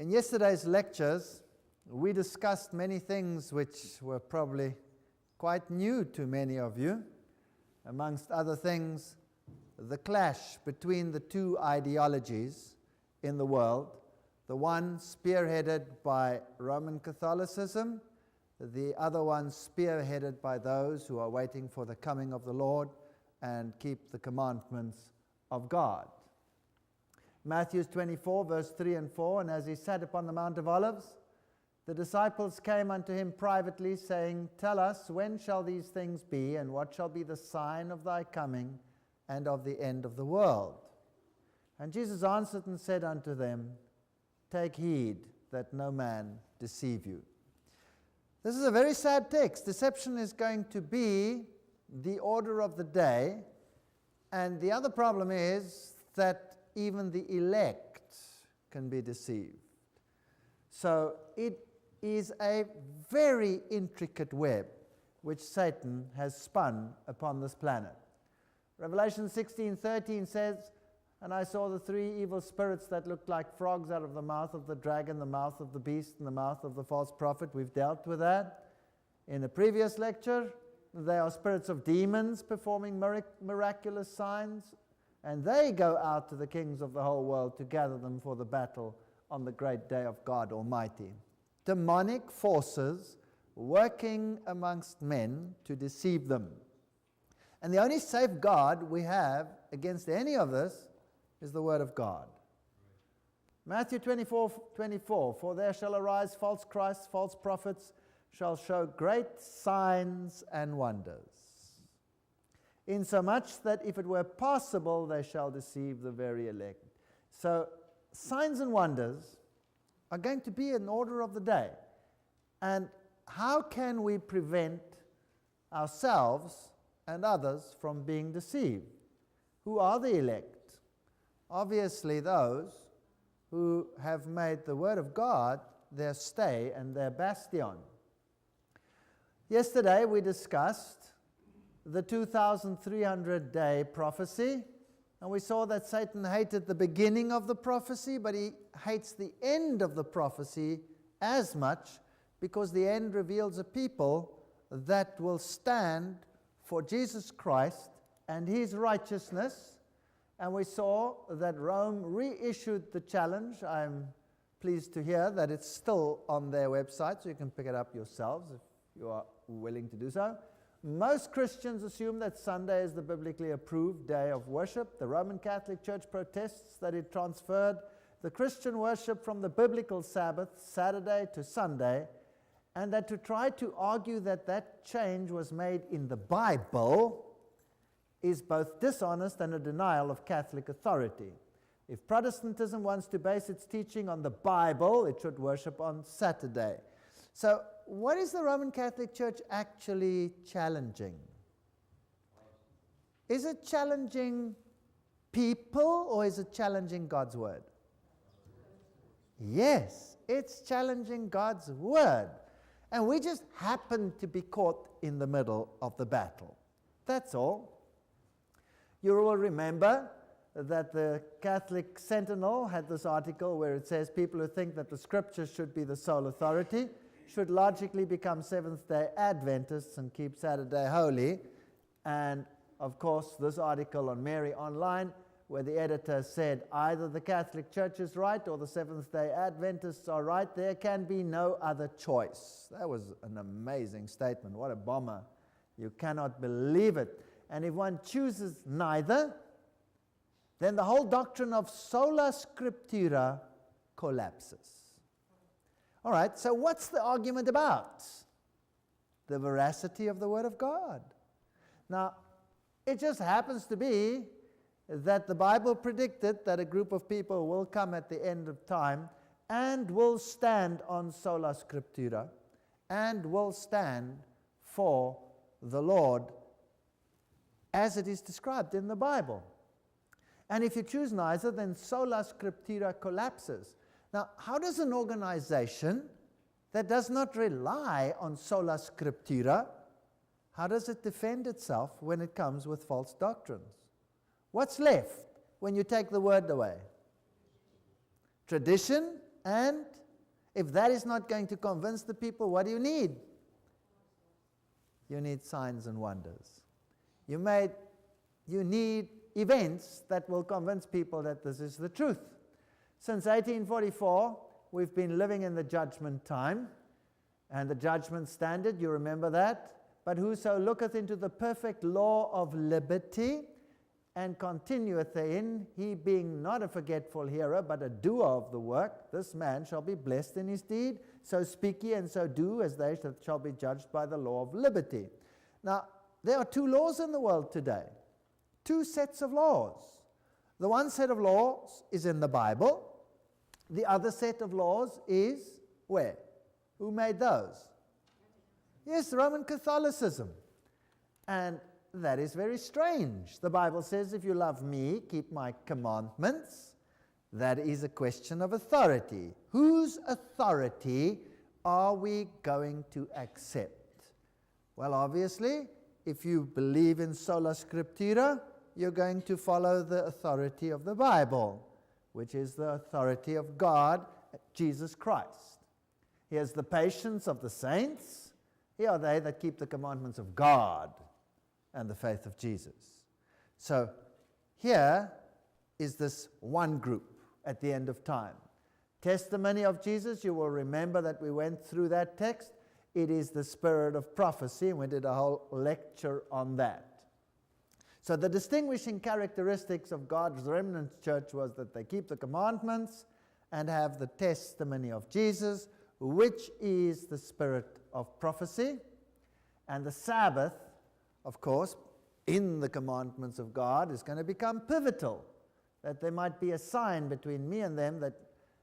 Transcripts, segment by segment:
In yesterday's lectures, we discussed many things which were probably quite new to many of you. Amongst other things, the clash between the two ideologies in the world, the one spearheaded by Roman Catholicism, the other one spearheaded by those who are waiting for the coming of the Lord and keep the commandments of God. Matthew 24, verse 3 and 4, and as he sat upon the Mount of Olives, the disciples came unto him privately, saying, Tell us, when shall these things be, and what shall be the sign of thy coming and of the end of the world? And Jesus answered and said unto them, Take heed that no man deceive you. This is a very sad text. Deception is going to be the order of the day, and the other problem is that even the elect can be deceived. So it is a very intricate web which Satan has spun upon this planet. Revelation 16:13 says, And I saw the three evil spirits that looked like frogs out of the mouth of the dragon, the mouth of the beast, and the mouth of the false prophet. We've dealt with that in the previous lecture. They are spirits of demons performing miraculous signs, and they go out to the kings of the whole world to gather them for the battle on the great day of God Almighty. Demonic forces working amongst men to deceive them. And the only safeguard we have against any of this is the Word of God. Matthew 24:24, For there shall arise false Christs, false prophets, shall show great signs and wonders, insomuch that if it were possible, they shall deceive the very elect. So, signs and wonders are going to be an order of the day. And how can we prevent ourselves and others from being deceived? Who are the elect? Obviously those who have made the Word of God their stay and their bastion. Yesterday we discussed the 2,300-day prophecy, and we saw that Satan hated the beginning of the prophecy, but he hates the end of the prophecy as much, because the end reveals a people that will stand for Jesus Christ and his righteousness. And we saw that Rome reissued the challenge. I'm pleased to hear that it's still on their website, so you can pick it up yourselves if you are willing to do so. Most Christians assume that Sunday is the biblically approved day of worship. The Roman Catholic Church protests that it transferred the Christian worship from the biblical Sabbath, Saturday, to Sunday, and that to try to argue that that change was made in the Bible is both dishonest and a denial of Catholic authority. If Protestantism wants to base its teaching on the Bible, it should worship on Saturday. So, what is the Roman Catholic Church actually challenging? Is it challenging people, or is it challenging God's Word? Yes, it's challenging God's Word. And we just happen to be caught in the middle of the battle. That's all. You will remember that the Catholic Sentinel had this article where it says people who think that the Scriptures should be the sole authority should logically become Seventh-day Adventists and keep Saturday holy. And, of course, this article on Mary Online, where the editor said either the Catholic Church is right or the Seventh-day Adventists are right. There can be no other choice. That was an amazing statement. What a bomber. You cannot believe it. And if one chooses neither, then the whole doctrine of sola scriptura collapses. All right, so what's the argument about? The veracity of the Word of God. Now, it just happens to be that the Bible predicted that a group of people will come at the end of time and will stand on sola scriptura and will stand for the Lord as it is described in the Bible. And if you choose neither, then sola scriptura collapses. Now, how does an organization that does not rely on sola scriptura, how does it defend itself when it comes with false doctrines? What's left when you take the Word away? Tradition And if that is not going to convince the people, what do you need? You need signs and wonders. You need events that will convince people that this is the truth. Since 1844, we've been living in the judgment time, and the judgment standard, you remember that? But whoso looketh into the perfect law of liberty, and continueth therein, he being not a forgetful hearer, but a doer of the work, this man shall be blessed in his deed. So speak ye, and so do, as they that shall be judged by the law of liberty. Now, there are two laws in the world today. Two sets of laws. The one set of laws is in the Bible. The other set of laws is where? Who made those? Yes, Roman Catholicism. And that is very strange. The Bible says, if you love me, keep my commandments. That is a question of authority. Whose authority are we going to accept? Well, obviously, if you believe in sola scriptura, you're going to follow the authority of the Bible, which is the authority of God, Jesus Christ. Here's the patience of the saints. Here are they that keep the commandments of God and the faith of Jesus. So here is this one group at the end of time. Testimony of Jesus, you will remember that we went through that text. It is the spirit of prophecy, and we did a whole lecture on that. So the distinguishing characteristics of God's remnant church was that they keep the commandments and have the testimony of Jesus, which is the spirit of prophecy. And the Sabbath, of course, in the commandments of God is going to become pivotal, that there might be a sign between me and them, that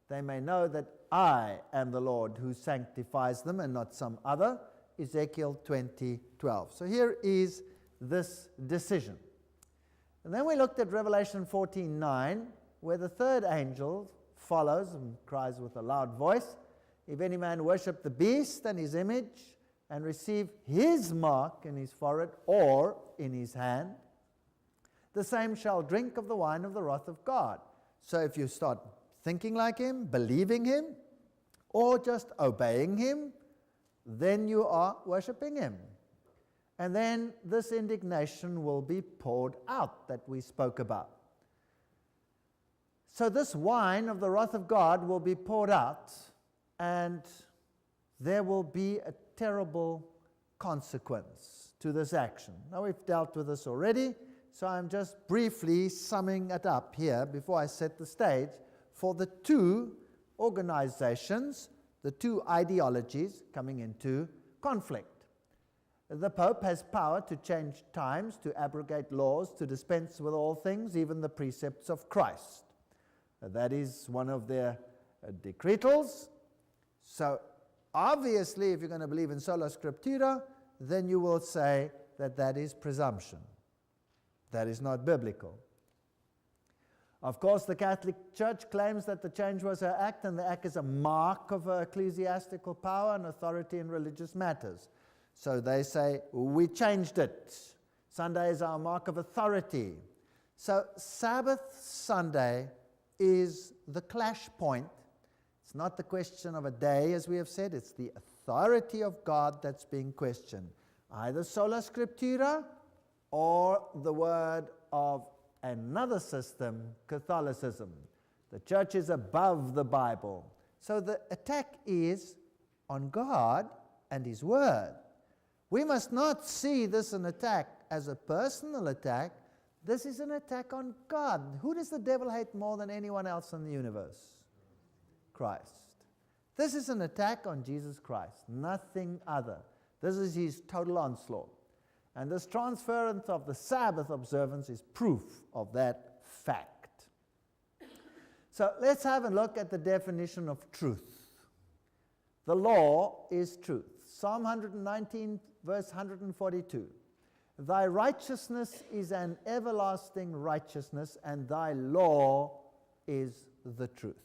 they may know that I am the Lord who sanctifies them and not some other. Ezekiel 20:12. So here is this decision. And then we looked at Revelation 14:9, where the third angel follows and cries with a loud voice, if any man worship the beast and his image, and receive his mark in his forehead or in his hand, the same shall drink of the wine of the wrath of God. So if you start thinking like him, believing him, or just obeying him, then you are worshiping him. And then this indignation will be poured out that we spoke about. So this wine of the wrath of God will be poured out, and there will be a terrible consequence to this action. Now, we've dealt with this already, so I'm just briefly summing it up here before I set the stage for the two organizations, the two ideologies coming into conflict. The Pope has power to change times, to abrogate laws, to dispense with all things, even the precepts of Christ. That is one of their decretals. So obviously, if you're going to believe in sola scriptura, then you will say that that is presumption. That is not biblical. Of course, the Catholic Church claims that the change was her act, and the act is a mark of her ecclesiastical power and authority in religious matters. So they say, we changed it. Sunday is our mark of authority. So Sabbath Sunday is the clash point. It's not the question of a day, as we have said. It's the authority of God that's being questioned. Either sola scriptura or the word of another system, Catholicism. The church is above the Bible. So the attack is on God and His word. We must not see this an attack as a personal attack. This is an attack on God. Who does the devil hate more than anyone else in the universe? Christ. This is an attack on Jesus Christ, nothing other. This is his total onslaught. And this transference of the Sabbath observance is proof of that fact. So let's have a look at the definition of truth. The law is truth. Psalm 119, verse 142. Thy righteousness is an everlasting righteousness, and thy law is the truth.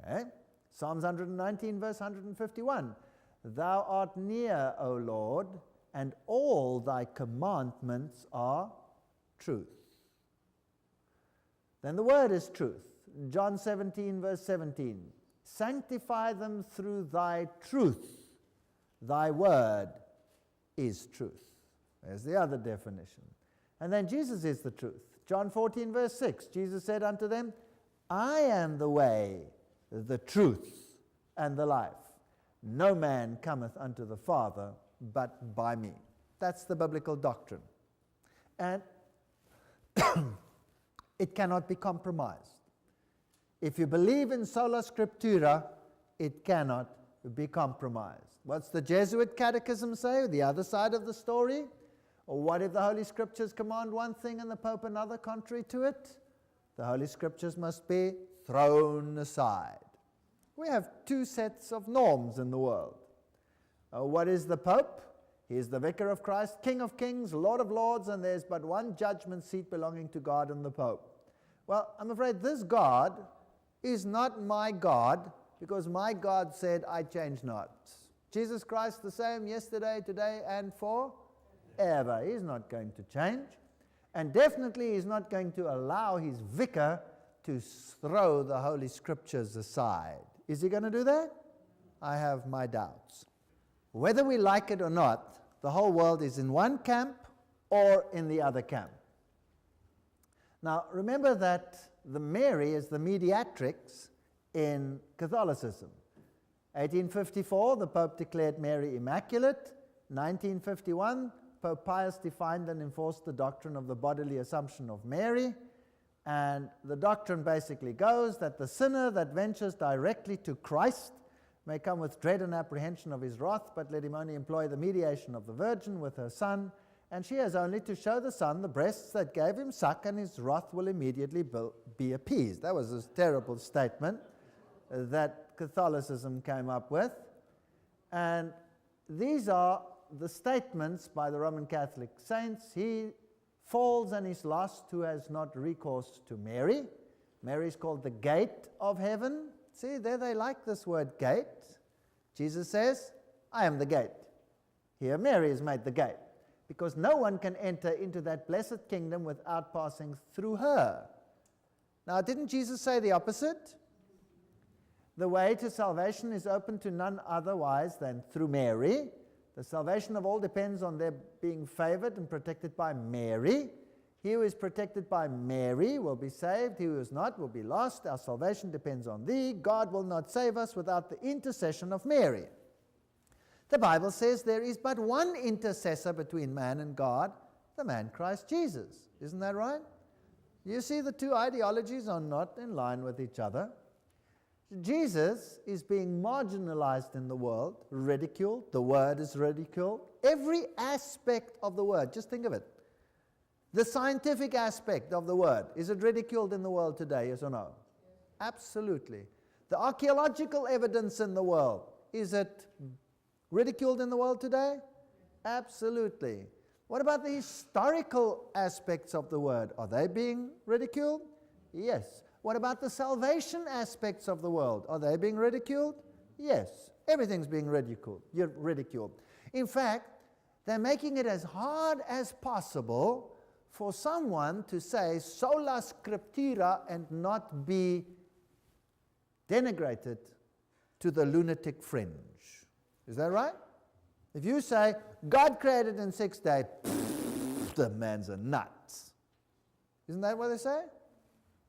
Okay? Psalms 119, verse 151. Thou art near, O Lord, and all thy commandments are truth. Then the word is truth. John 17, verse 17. Sanctify them through thy truth. Thy word is truth. There's the other definition. And then Jesus is the truth. John 14, verse 6. Jesus said unto them, I am the way, the truth, and the life. No man cometh unto the Father but by me. That's the biblical doctrine. And it cannot be compromised. If you believe in sola scriptura, it cannot be compromised. What's the Jesuit catechism say? The other side of the story? Or what if the Holy Scriptures command one thing and the Pope another contrary to it? The Holy Scriptures must be thrown aside. We have two sets of norms in the world. What is the Pope? He is the Vicar of Christ, King of Kings, Lord of Lords, and there's but one judgment seat belonging to God and the Pope. Well, I'm afraid this God is not my God, because my God said, I change not. Jesus Christ the same yesterday, today, and forever. He's not going to change. And definitely he's not going to allow his vicar to throw the Holy Scriptures aside. Is he going to do that? I have my doubts. Whether we like it or not, the whole world is in one camp or in the other camp. Now, remember that the Mary is the mediatrix in Catholicism. 1854, the Pope declared Mary immaculate. 1951, Pope Pius defined and enforced the doctrine of the bodily assumption of Mary. And the doctrine basically goes that the sinner that ventures directly to Christ may come with dread and apprehension of his wrath, but let him only employ the mediation of the Virgin with her Son, and she has only to show the Son the breasts that gave him suck, and his wrath will immediately be appeased. That was a terrible statement that Catholicism came up with. And these are the statements by the Roman Catholic saints. He falls and is lost who has not recourse to Mary. Mary is called the gate of heaven. See, there they like this word gate. Jesus says, I am the gate. Here Mary is made the gate, because no one can enter into that blessed kingdom without passing through her. Now, didn't Jesus say the opposite? The way to salvation is open to none otherwise than through Mary. The salvation of all depends on their being favored and protected by Mary. He who is protected by Mary will be saved. He who is not will be lost. Our salvation depends on thee. God will not save us without the intercession of Mary. The Bible says there is but one intercessor between man and God, the man Christ Jesus. Isn't that right? You see, the two ideologies are not in line with each other. Jesus is being marginalized in the world, ridiculed. The word is ridiculed. Every aspect of the word, just think of it. The scientific aspect of the word, is it ridiculed in the world today, yes or no? Yes. Absolutely. The archaeological evidence in the world, is it ridiculed in the world today? Yes. Absolutely. What about the historical aspects of the word? Are they being ridiculed? Yes. What about the salvation aspects of the world? Are they being ridiculed? Yes. Everything's being ridiculed. In fact, they're making it as hard as possible for someone to say sola scriptura and not be denigrated to the lunatic fringe. Is that right? If you say God created in 6 days, the man's a nut. Isn't that what they say?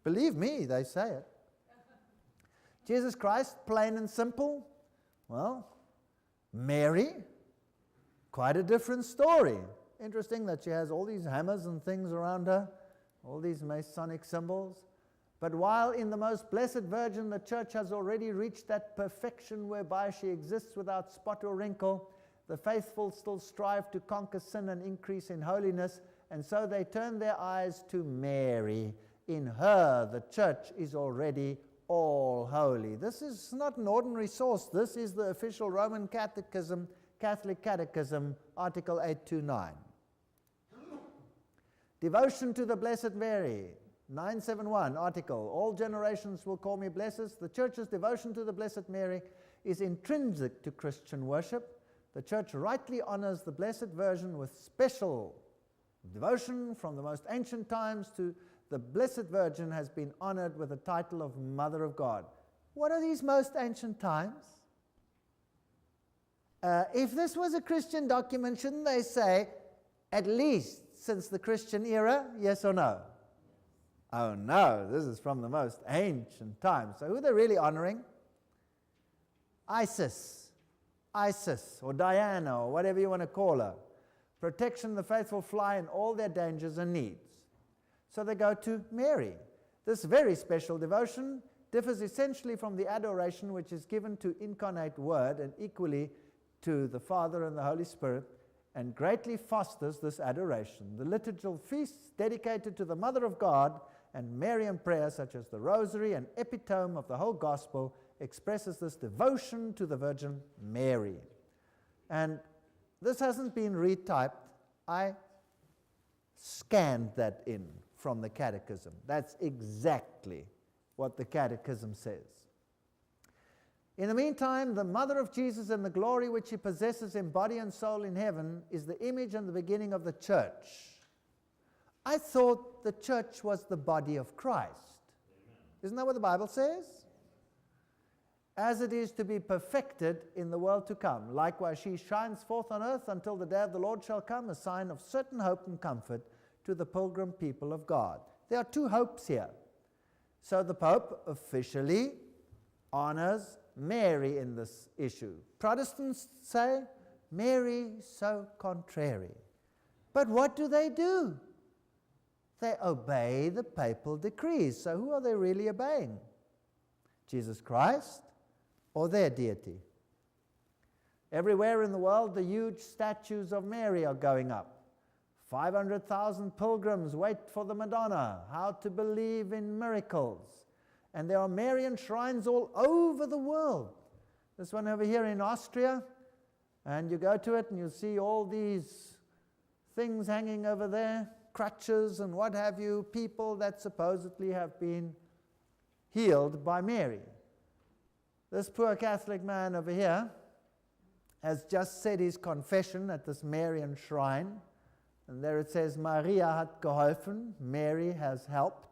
Believe me, they say it. Jesus Christ, plain and simple. Well, Mary, quite a different story. Interesting that she has all these hammers and things around her, all these Masonic symbols. But while in the most blessed Virgin, the church has already reached that perfection whereby she exists without spot or wrinkle, the faithful still strive to conquer sin and increase in holiness, and so they turn their eyes to Mary. In her, the church is already all holy. This is not an ordinary source. This is the official Roman Catechism, Catholic Catechism, Article 829. Devotion to the Blessed Mary, 971 article. All generations will call me blessed. The Church's devotion to the Blessed Mary is intrinsic to Christian worship. The Church rightly honors the Blessed Virgin with special devotion from the most ancient times to the Blessed Virgin has been honored with the title of Mother of God. What are these most ancient times? If this was a Christian document, shouldn't they say, at least since the Christian era, yes or no? Oh no, this is from the most ancient times. So who are they really honoring? Isis, or Diana, or whatever you want to call her. Protection the faithful fly in all their dangers and needs. So they go to Mary. This very special devotion differs essentially from the adoration which is given to incarnate Word and equally to the Father and the Holy Spirit, and greatly fosters this adoration. The liturgical feasts dedicated to the Mother of God and Marian prayer, such as the Rosary, an epitome of the whole Gospel, expresses this devotion to the Virgin Mary. And this hasn't been retyped. I scanned that in from the Catechism. That's exactly what the Catechism says. In the meantime, the Mother of Jesus and the glory which she possesses in body and soul in heaven is the image and the beginning of the church. I thought the church was the body of Christ. Amen. Isn't that what the Bible says? As it is to be perfected in the world to come. Likewise, she shines forth on earth until the day of the Lord shall come, a sign of certain hope and comfort to the pilgrim people of God. There are two hopes here. So the Pope officially honors Mary in this issue. Protestants say, Mary so contrary. But what do? They obey the papal decrees. So who are they really obeying? Jesus Christ or their deity? Everywhere in the world, the huge statues of Mary are going up. 500,000 pilgrims wait for the Madonna. How to believe in miracles. And there are Marian shrines all over the world. This one over here in Austria, and you go to it and you see all these things hanging over there, crutches and what have you, people that supposedly have been healed by Mary. This poor Catholic man over here has just said his confession at this Marian shrine, and there it says, Maria hat geholfen, Mary has helped.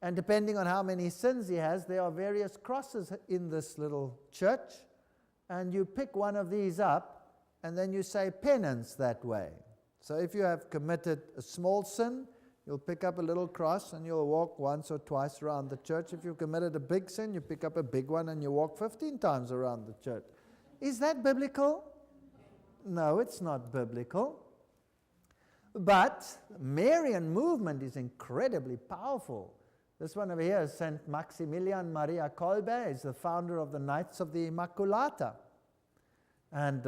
And depending on how many sins he has, there are various crosses in this little church. And you pick one of these up, and then you say penance that way. So if you have committed a small sin, you'll pick up a little cross, and you'll walk once or twice around the church. If you've committed a big sin, you pick up a big one, and you walk 15 times around the church. Is that biblical? No, it's not biblical. But Marian movement is incredibly powerful. This one over here is Saint Maximilian Maria Kolbe. He's the founder of the Knights of the Immaculata. And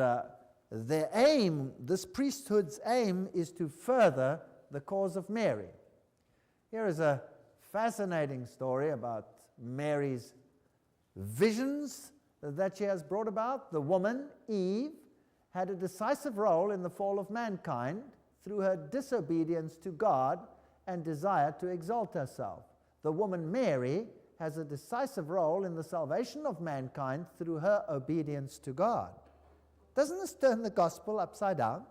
their aim, this priesthood's aim, is to further the cause of Mary. Here is a fascinating story about Mary's visions that she has brought about. The woman, Eve, had a decisive role in the fall of mankind through her disobedience to God and desire to exalt herself. The woman Mary has a decisive role in the salvation of mankind through her obedience to God. Doesn't this turn the gospel upside down?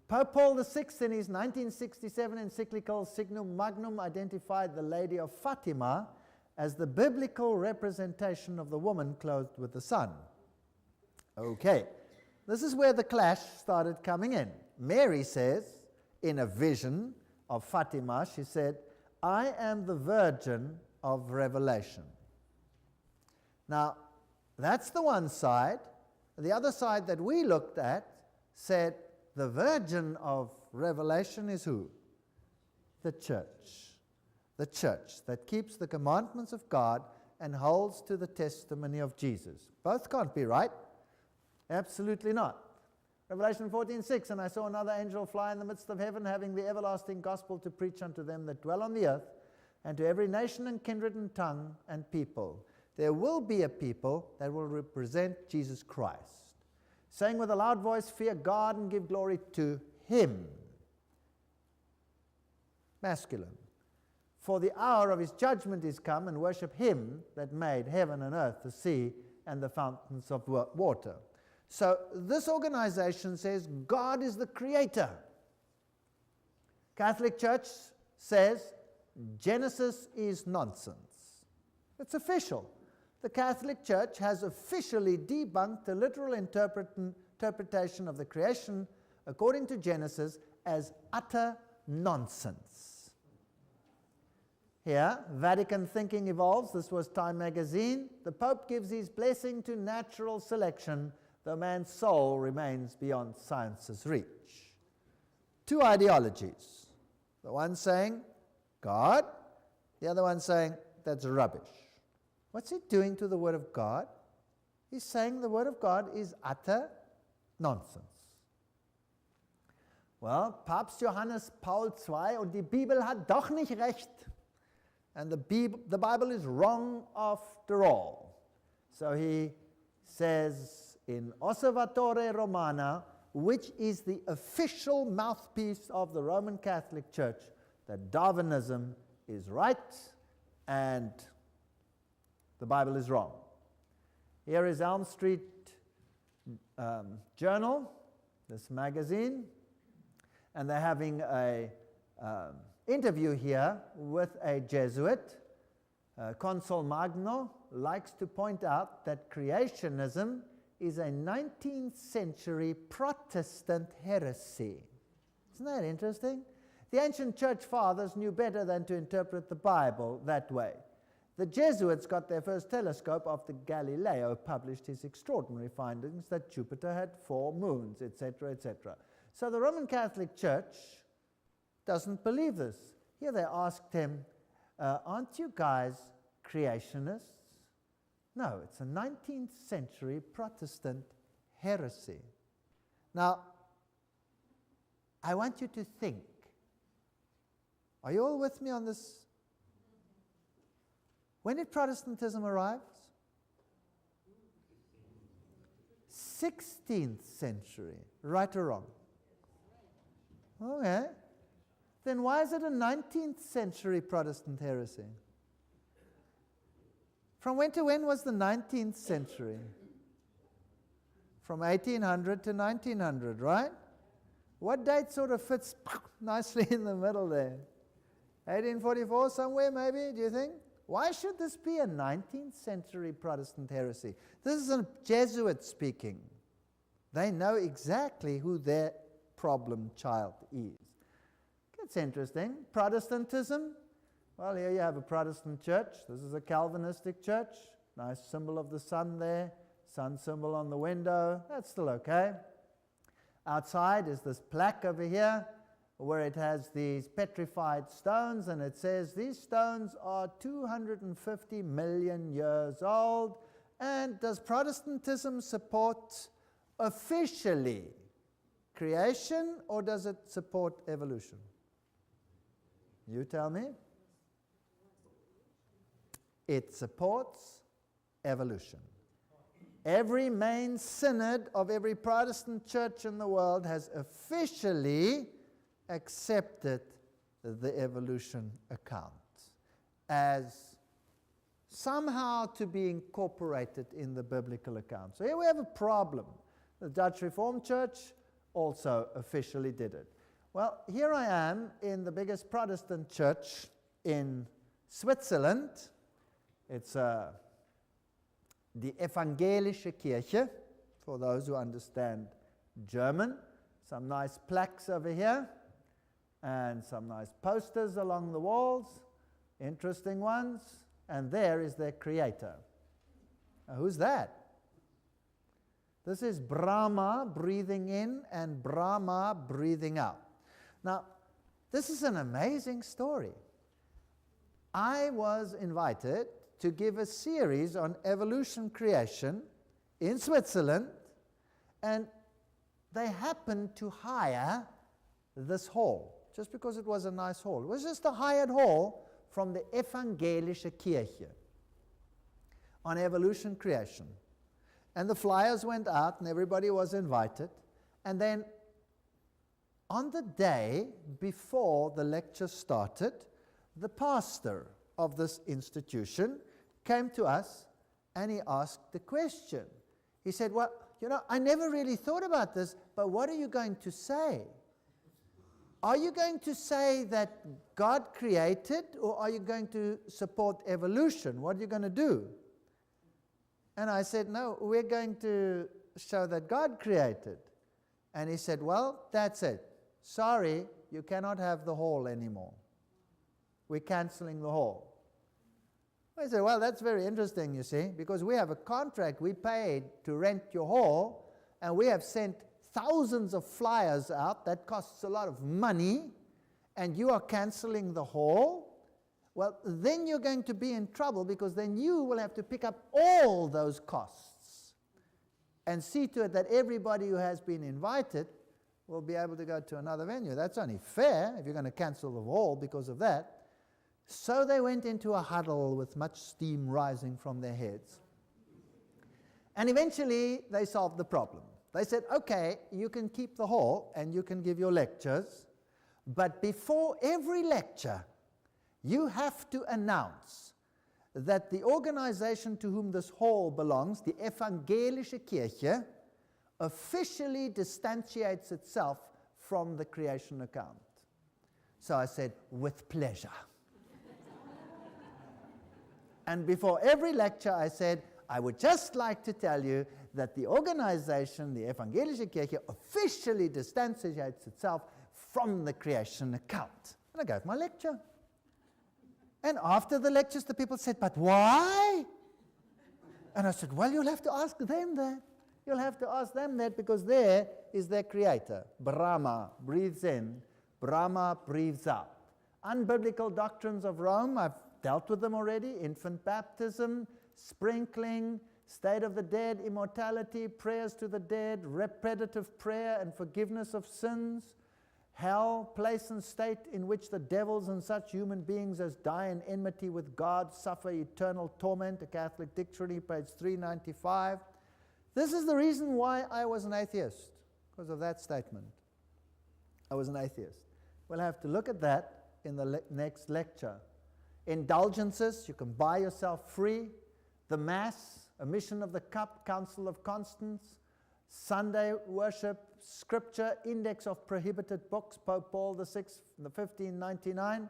Pope Paul VI in his 1967 encyclical Signum Magnum identified the Lady of Fatima as the biblical representation of the woman clothed with the sun. Okay, this is where the clash started coming in. Mary says, in a vision of Fatima, she said, I am the virgin of revelation. Now, that's the one side. The other side that we looked at said the virgin of revelation is who? The church. The church that keeps the commandments of God and holds to the testimony of Jesus. Both can't be right. Absolutely not. Revelation 14:6, and I saw another angel fly in the midst of heaven, having the everlasting gospel to preach unto them that dwell on the earth, and to every nation and kindred and tongue and people. There will be a people that will represent Jesus Christ, saying with a loud voice, fear God and give glory to him. Masculine. For the hour of his judgment is come, and worship him that made heaven and earth, the sea, and the fountains of water. So this organization says God is the creator. Catholic Church says Genesis is nonsense. It's official. The Catholic Church has officially debunked the literal interpretation of the creation according to Genesis as utter nonsense. Here, Vatican Thinking Evolves, this was Time magazine. The Pope gives his blessing to natural selection, though man's soul remains beyond science's reach. Two ideologies. The one saying, God, the other one saying, that's rubbish. What's he doing to the Word of God? He's saying the Word of God is utter nonsense. Well, Papst Johannes Paul II und die Bibel hat doch nicht recht. And the Bible is wrong after all. So he says in Osservatore Romana, which is the official mouthpiece of the Roman Catholic Church, that Darwinism is right and the Bible is wrong. Here is Elm Street Journal, this magazine, and they're having an interview here with a Jesuit. Consul Magno likes to point out that creationism is a 19th century Protestant heresy. Isn't that interesting? The ancient church fathers knew better than to interpret the Bible that way. The Jesuits got their first telescope after Galileo published his extraordinary findings that Jupiter had 4 moons, etc., etc. So the Roman Catholic Church doesn't believe this. Here they asked him, aren't you guys creationists? No, it's a 19th century Protestant heresy. Now, I want you to think. Are you all with me on this? When did Protestantism arrive? 16th century, right or wrong? Okay. Then why is it a 19th century Protestant heresy? From when to when was the 19th century? From 1800 to 1900, right? What date sort of fits nicely in the middle there? 1844 somewhere maybe, do you think? Why should this be a 19th century Protestant heresy? This is a Jesuit speaking. They know exactly who their problem child is. It's interesting. Protestantism, well, here you have a Protestant church. This is a Calvinistic church. Nice symbol of the sun there. Sun symbol on the window. That's still okay. Outside is this plaque over here where it has these petrified stones, and it says these stones are 250 million years old. And does Protestantism support officially creation, or does it support evolution? You tell me. It supports evolution. Every main synod of every Protestant church in the world has officially accepted the evolution account as somehow to be incorporated in the biblical account. So here we have a problem. The Dutch Reformed Church also officially did it. Well, here I am in the biggest Protestant church in Switzerland. It's the Evangelische Kirche, for those who understand German. Some nice plaques over here, and some nice posters along the walls, interesting ones, and there is their creator. Now, who's that? This is Brahma breathing in and Brahma breathing out. Now, this is an amazing story. I was invited to give a series on evolution creation in Switzerland, and they happened to hire this hall, just because it was a nice hall. It was just a hired hall from the Evangelische Kirche on evolution creation. And the flyers went out, and everybody was invited. And then on the day before the lecture started, the pastor of this institution came to us, and he asked the question. He said, well, you know, I never really thought about this, but what are you going to say? are you going to say that God created, or are you going to support evolution? What are you going to do? And I said, no, we're going to show that God created. And he said, well, that's it. Sorry, you cannot have the hall anymore. We're canceling the hall. I said, well, that's very interesting, you see, because we have a contract. We paid to rent your hall, and we have sent thousands of flyers out. That costs a lot of money, and you are canceling the hall. Well, then you're going to be in trouble, because then you will have to pick up all those costs and see to it that everybody who has been invited will be able to go to another venue. That's only fair if you're going to cancel the hall because of that. So they went into a huddle with much steam rising from their heads. And eventually they solved the problem. They said, okay, you can keep the hall and you can give your lectures, but before every lecture, you have to announce that the organization to whom this hall belongs, the Evangelische Kirche, officially distantiates itself from the creation account. So I said, with pleasure. And before every lecture I said, I would just like to tell you that the organization, the Evangelische Kirche, officially distantiates itself from the creation account. And I gave my lecture. And after the lectures, the people said, but why? And I said, well, you'll have to ask them that. You'll have to ask them that, because there is their creator. Brahma breathes in, Brahma breathes out. Unbiblical doctrines of Rome, I've dealt with them already. Infant baptism, sprinkling, state of the dead, immortality, prayers to the dead, repetitive prayer and forgiveness of sins, hell, place and state in which the devils and such human beings as die in enmity with God suffer eternal torment, a Catholic Dictionary, page 395. This is the reason why I was an atheist, because of that statement. I was an atheist. We'll have to look at that in the next lecture. Indulgences, you can buy yourself free. The Mass, a mission of the cup, Council of Constance, Sunday worship, Scripture, Index of Prohibited Books, Pope Paul VI, 1599.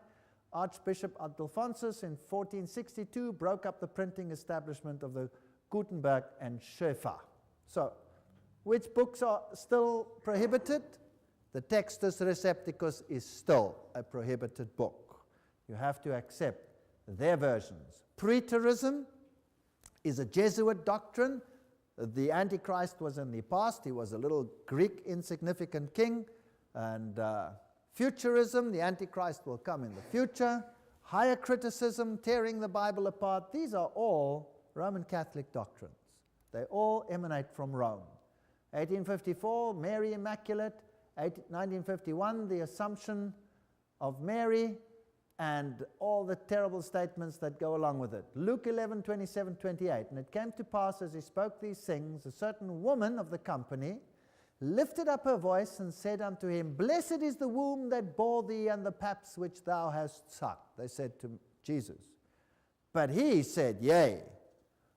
Archbishop Adolphonsus in 1462 broke up the printing establishment of the Gutenberg and Schoeffer. So, which books are still prohibited? The Textus Recepticus is still a prohibited book. You have to accept their versions. Preterism is a Jesuit doctrine. The Antichrist was in the past. He was a little Greek insignificant king. And futurism, the Antichrist will come in the future. Higher criticism, tearing the Bible apart. These are all Roman Catholic doctrines. They all emanate from Rome. 1854, Mary Immaculate. 1951, the Assumption of Mary, and all the terrible statements that go along with it. Luke 11, 27, 28. And it came to pass, as he spoke these things, a certain woman of the company lifted up her voice and said unto him, Blessed is the womb that bore thee, and the paps which thou hast sucked. They said to Jesus. But he said, Yea,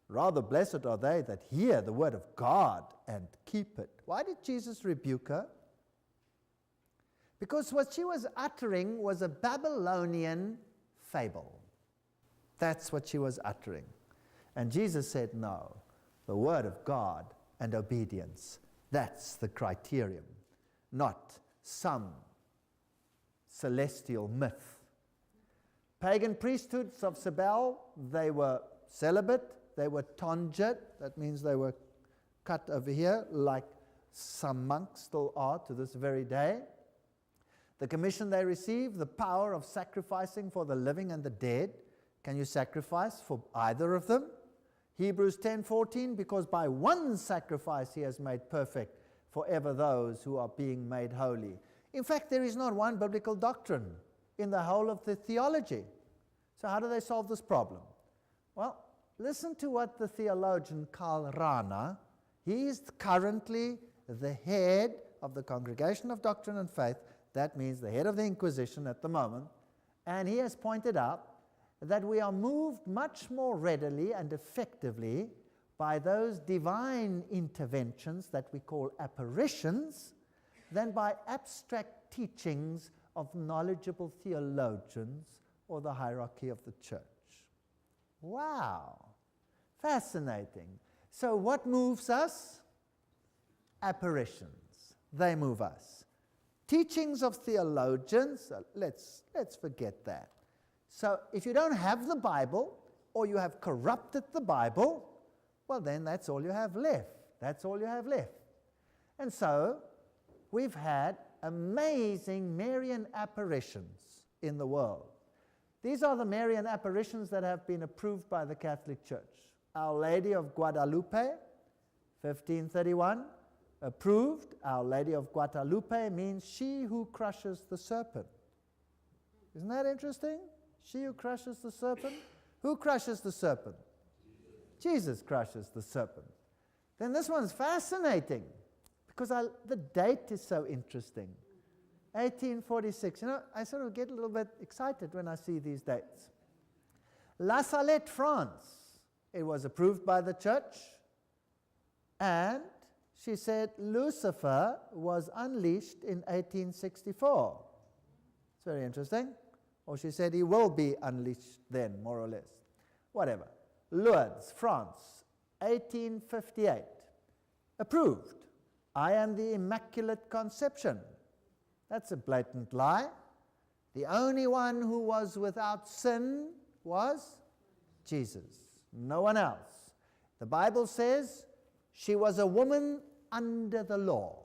rather blessed are they that hear the word of God and keep it. Why did Jesus rebuke her? Because what she was uttering was a Babylonian fable. That's what she was uttering. And Jesus said, no, the word of God and obedience, that's the criterion, not some celestial myth. Pagan priesthoods of Cybele, they were celibate, they were tonsured, that means they were cut over here, like some monks still are to this very day. The commission they received, the power of sacrificing for the living and the dead. Can you sacrifice for either of them? Hebrews 10:14, because by one sacrifice he has made perfect forever those who are being made holy. In fact, there is not one biblical doctrine in the whole of the theology. So how do they solve this problem? Well, listen to what the theologian Karl Rahner, he is currently the head of the Congregation of Doctrine and Faith. That means the head of the Inquisition at the moment. And he has pointed out that we are moved much more readily and effectively by those divine interventions that we call apparitions than by abstract teachings of knowledgeable theologians or the hierarchy of the church. Wow, fascinating. So what moves us? Apparitions. They move us. Teachings of theologians, let's forget that. So if you don't have the Bible, or you have corrupted the Bible, well then that's all you have left. That's all you have left. And so we've had amazing Marian apparitions in the world. These are the Marian apparitions that have been approved by the Catholic Church. Our Lady of Guadalupe, 1531, approved. Our Lady of Guadalupe means she who crushes the serpent. Isn't that interesting? She who crushes the serpent. Who crushes the serpent? Jesus crushes the serpent. Then this one's fascinating because the date is so interesting. 1846. You know, I sort of get a little bit excited when I see these dates. La Salette, France. It was approved by the church. And she said Lucifer was unleashed in 1864. It's very interesting. Or she said he will be unleashed then, more or less. Whatever. Lourdes, France, 1858. Approved. I am the Immaculate Conception. That's a blatant lie. The only one who was without sin was Jesus. No one else. The Bible says she was a woman under the law,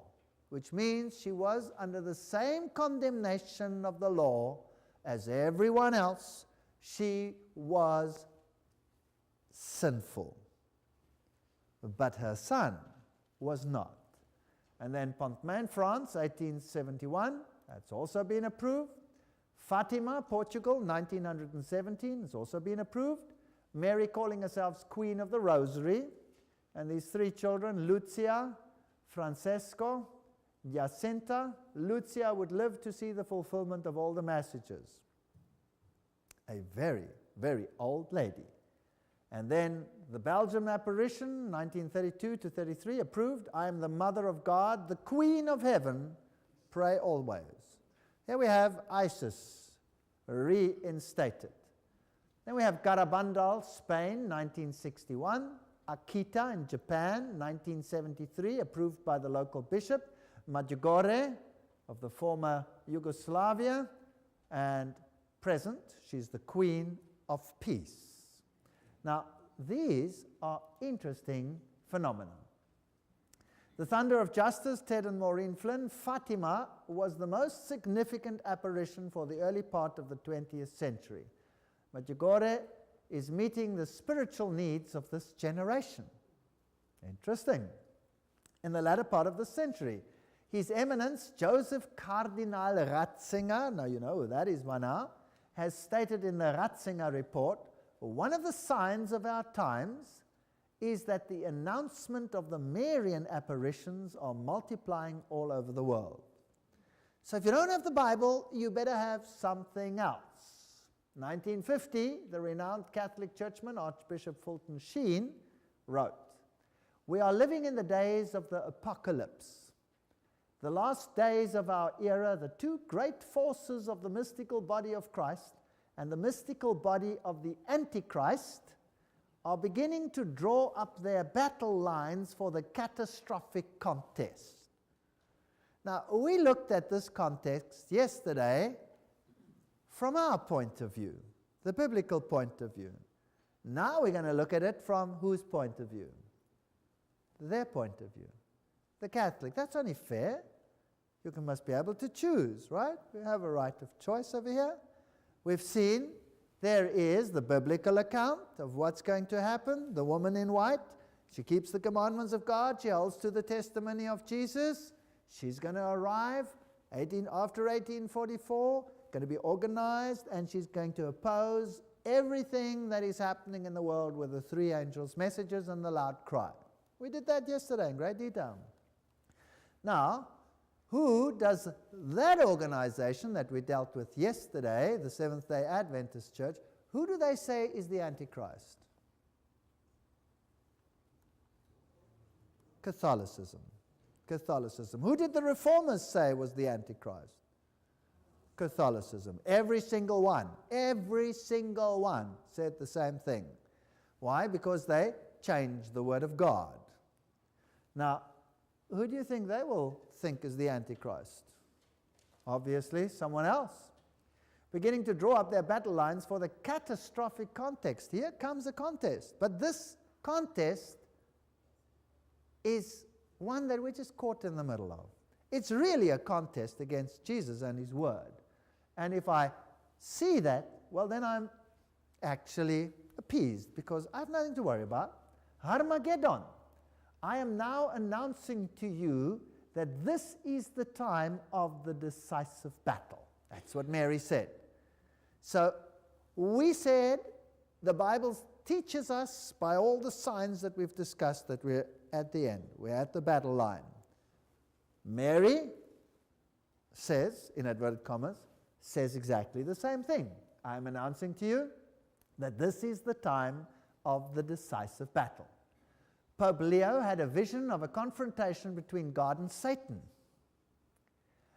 which means she was under the same condemnation of the law as everyone else. She was sinful. But her son was not. And then Pontmain, France, 1871, that's also been approved. Fatima, Portugal, 1917, has also been approved. Mary calling herself Queen of the Rosary. And these three children, Lucia, Francesco, Jacinta. Lucia would live to see the fulfillment of all the messages. A very, very old lady. And then the Belgium apparition, 1932 to 33, approved. I am the Mother of God, the Queen of Heaven, pray always. Here we have Isis, reinstated. Then we have Garabandal, Spain, 1961. Akita in Japan, 1973, approved by the local bishop. Medjugorje of the former Yugoslavia, and present, she's the Queen of Peace. Now, these are interesting phenomena. The Thunder of Justice, Ted and Maureen Flynn. Fatima was the most significant apparition for the early part of the 20th century. Medjugorje is meeting the spiritual needs of this generation. Interesting. In the latter part of the century, His Eminence Joseph Cardinal Ratzinger, now you know who that is by now, has stated in the Ratzinger report, one of the signs of our times is that the announcement of the Marian apparitions are multiplying all over the world. So if you don't have the Bible, you better have something else. 1950, the renowned Catholic churchman, Archbishop Fulton Sheen, wrote, "We are living in the days of the apocalypse. The last days of our era, the two great forces of the mystical body of Christ and the mystical body of the Antichrist are beginning to draw up their battle lines for the catastrophic contest." Now, we looked at this context yesterday from our point of view, the biblical point of view. Now we're going to look at it from whose point of view? Their point of view. The Catholic. That's only fair. You must be able to choose, right? We have a right of choice over here. We've seen there is the biblical account of what's going to happen. The woman in white, she keeps the commandments of God. She holds to the testimony of Jesus. She's going to arrive after 1844, going to be organized, and she's going to oppose everything that is happening in the world with the three angels' messages and the loud cry. We did that yesterday in great detail. Now, who does that organization that we dealt with yesterday, the Seventh-day Adventist Church, who do they say is the Antichrist? Catholicism. Catholicism. Who did the Reformers say was the Antichrist? Catholicism. Every single one said the same thing. Why? Because they changed the Word of God. Now, who do you think they will think is the Antichrist? Obviously, someone else. Beginning to draw up their battle lines for the catastrophic context. Here comes a contest. But this contest is one that we're just caught in the middle of. It's really a contest against Jesus and His Word. And if I see that, well, then I'm actually appeased, because I have nothing to worry about. Armageddon. I am now announcing to you that this is the time of the decisive battle. That's what Mary said. So we said the Bible teaches us by all the signs that we've discussed that we're at the end. We're at the battle line. Mary says, in inverted commas, says exactly the same thing. I'm announcing to you that this is the time of the decisive battle. Pope Leo had a vision of a confrontation between God and Satan.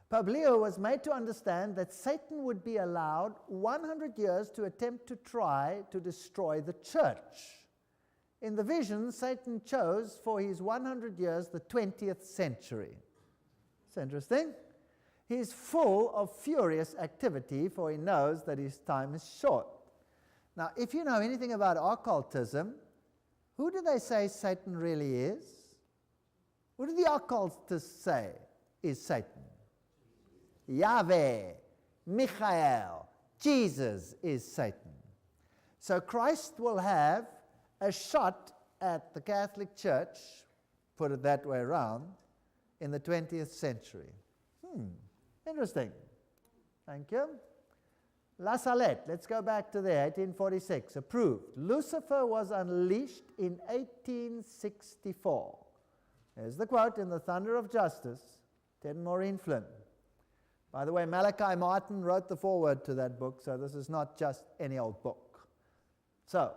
Pope Leo was made to understand that Satan would be allowed 100 years to attempt to try to destroy the church. In the vision, Satan chose for his 100 years the 20th century. It's interesting. He's full of furious activity, for he knows that his time is short. Now, if you know anything about occultism, who do they say Satan really is? Who do the occultists say is Satan? Yahweh, Michael, Jesus is Satan. So Christ will have a shot at the Catholic Church, put it that way around, in the 20th century. Interesting. Thank you. La Salette, let's go back to there, 1846, approved. Lucifer was unleashed in 1864. There's the quote in The Thunder of Justice, Ted and Maureen Flynn. By the way, Malachi Martin wrote the foreword to that book, so this is not just any old book. So,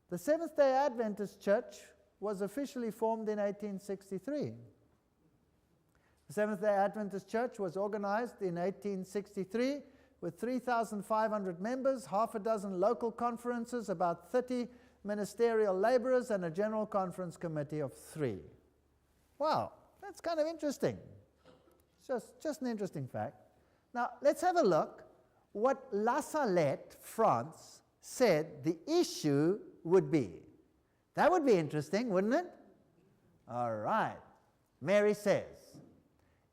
the Seventh-day Adventist Church was officially formed in 1863. The Seventh-day Adventist Church was organized in 1863 with 3,500 members, half a dozen local conferences, about 30 ministerial laborers, and a general conference committee of 3. Wow, that's kind of interesting. Just an interesting fact. Now, let's have a look what La Salette, France, said the issue would be. That would be interesting, wouldn't it? All right. Mary says,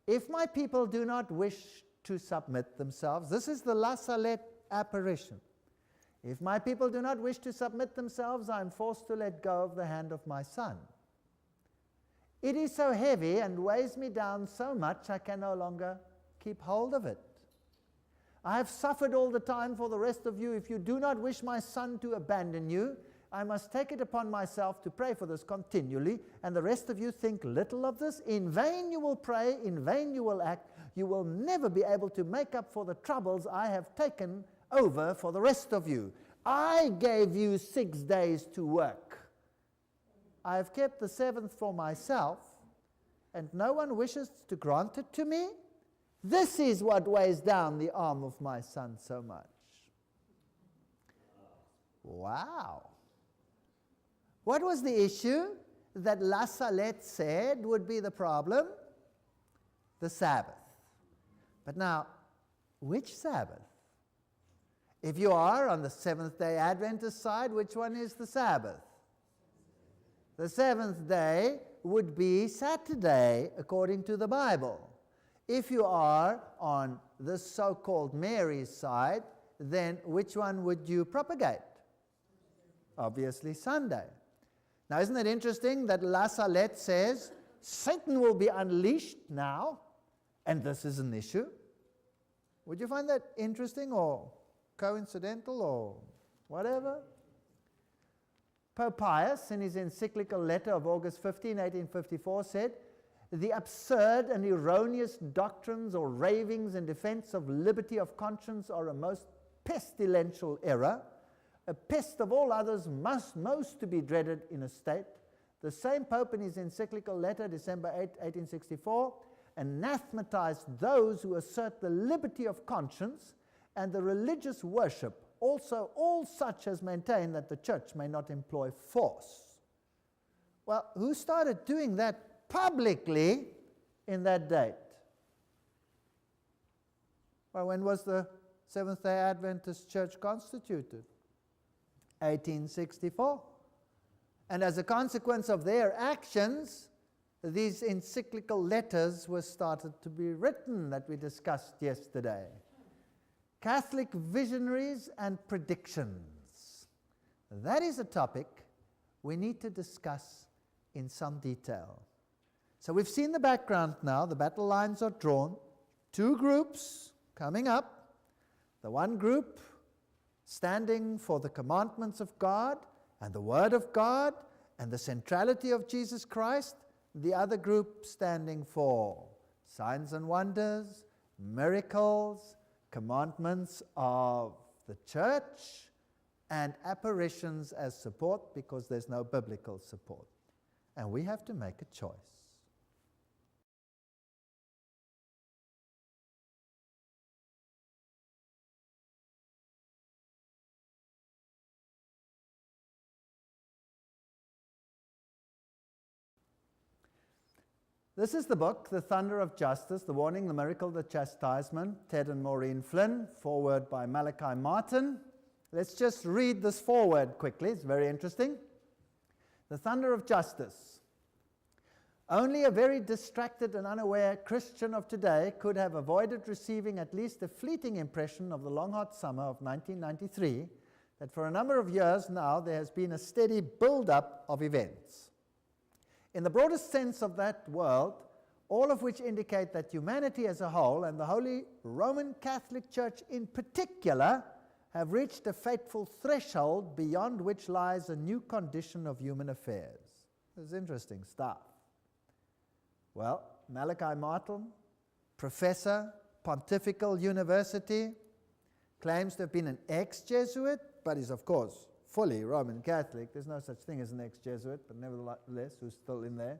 if my people do not wish to submit themselves, this is the La Salette apparition. If my people do not wish to submit themselves, I am forced to let go of the hand of my son. It is so heavy and weighs me down so much I can no longer keep hold of it. I have suffered all the time for the rest of you. If you do not wish my son to abandon you, I must take it upon myself to pray for this continually, and the rest of you think little of this. In vain you will pray, in vain you will act. You will never be able to make up for the troubles I have taken over for the rest of you. I gave you 6 days to work. I have kept the 7th for myself, and no one wishes to grant it to me. This is what weighs down the arm of my son so much. Wow. What was the issue that La Salette said would be the problem? The Sabbath. But now, which Sabbath? If you are on the Seventh-day Adventist side, which one is the Sabbath? The 7th day would be Saturday, according to the Bible. If you are on the so-called Mary's side, then which one would you propagate? Obviously Sunday. Now, isn't it interesting that La Salette says Satan will be unleashed now, and this is an issue? Would you find that interesting or coincidental or whatever? Pope Pius, in his encyclical letter of August 15, 1854, said, the absurd and erroneous doctrines or ravings in defense of liberty of conscience are a most pestilential error, a pest of all others most to be dreaded in a state. The same Pope in his encyclical letter, December 8, 1864, anathematized those who assert the liberty of conscience and the religious worship, also all such as maintain that the church may not employ force. Well, who started doing that publicly in that date? Well, when was the Seventh-day Adventist Church constituted? 1864. And as a consequence of their actions, these encyclical letters were started to be written that we discussed yesterday. Catholic visionaries and predictions. That is a topic we need to discuss in some detail. So we've seen the background now. The battle lines are drawn. Two groups coming up. The one group standing for the commandments of God and the Word of God and the centrality of Jesus Christ. The other group standing for signs and wonders, miracles, commandments of the church, and apparitions as support, because there's no biblical support. And we have to make a choice. This is the book, The Thunder of Justice, The Warning, the Miracle, the Chastisement, Ted and Maureen Flynn, foreword by Malachi Martin. Let's just read this foreword quickly, it's very interesting. The Thunder of Justice. Only a very distracted and unaware Christian of today could have avoided receiving at least a fleeting impression of the long hot summer of 1993, that for a number of years now there has been a steady build-up of events. In the broadest sense of that word, all of which indicate that humanity as a whole, and the Holy Roman Catholic Church in particular, have reached a fateful threshold beyond which lies a new condition of human affairs. This is interesting stuff. Well, Malachi Martin, professor, Pontifical University, claims to have been an ex-Jesuit, but is of course fully Roman Catholic. There's no such thing as an ex-Jesuit, but nevertheless, who's still in there.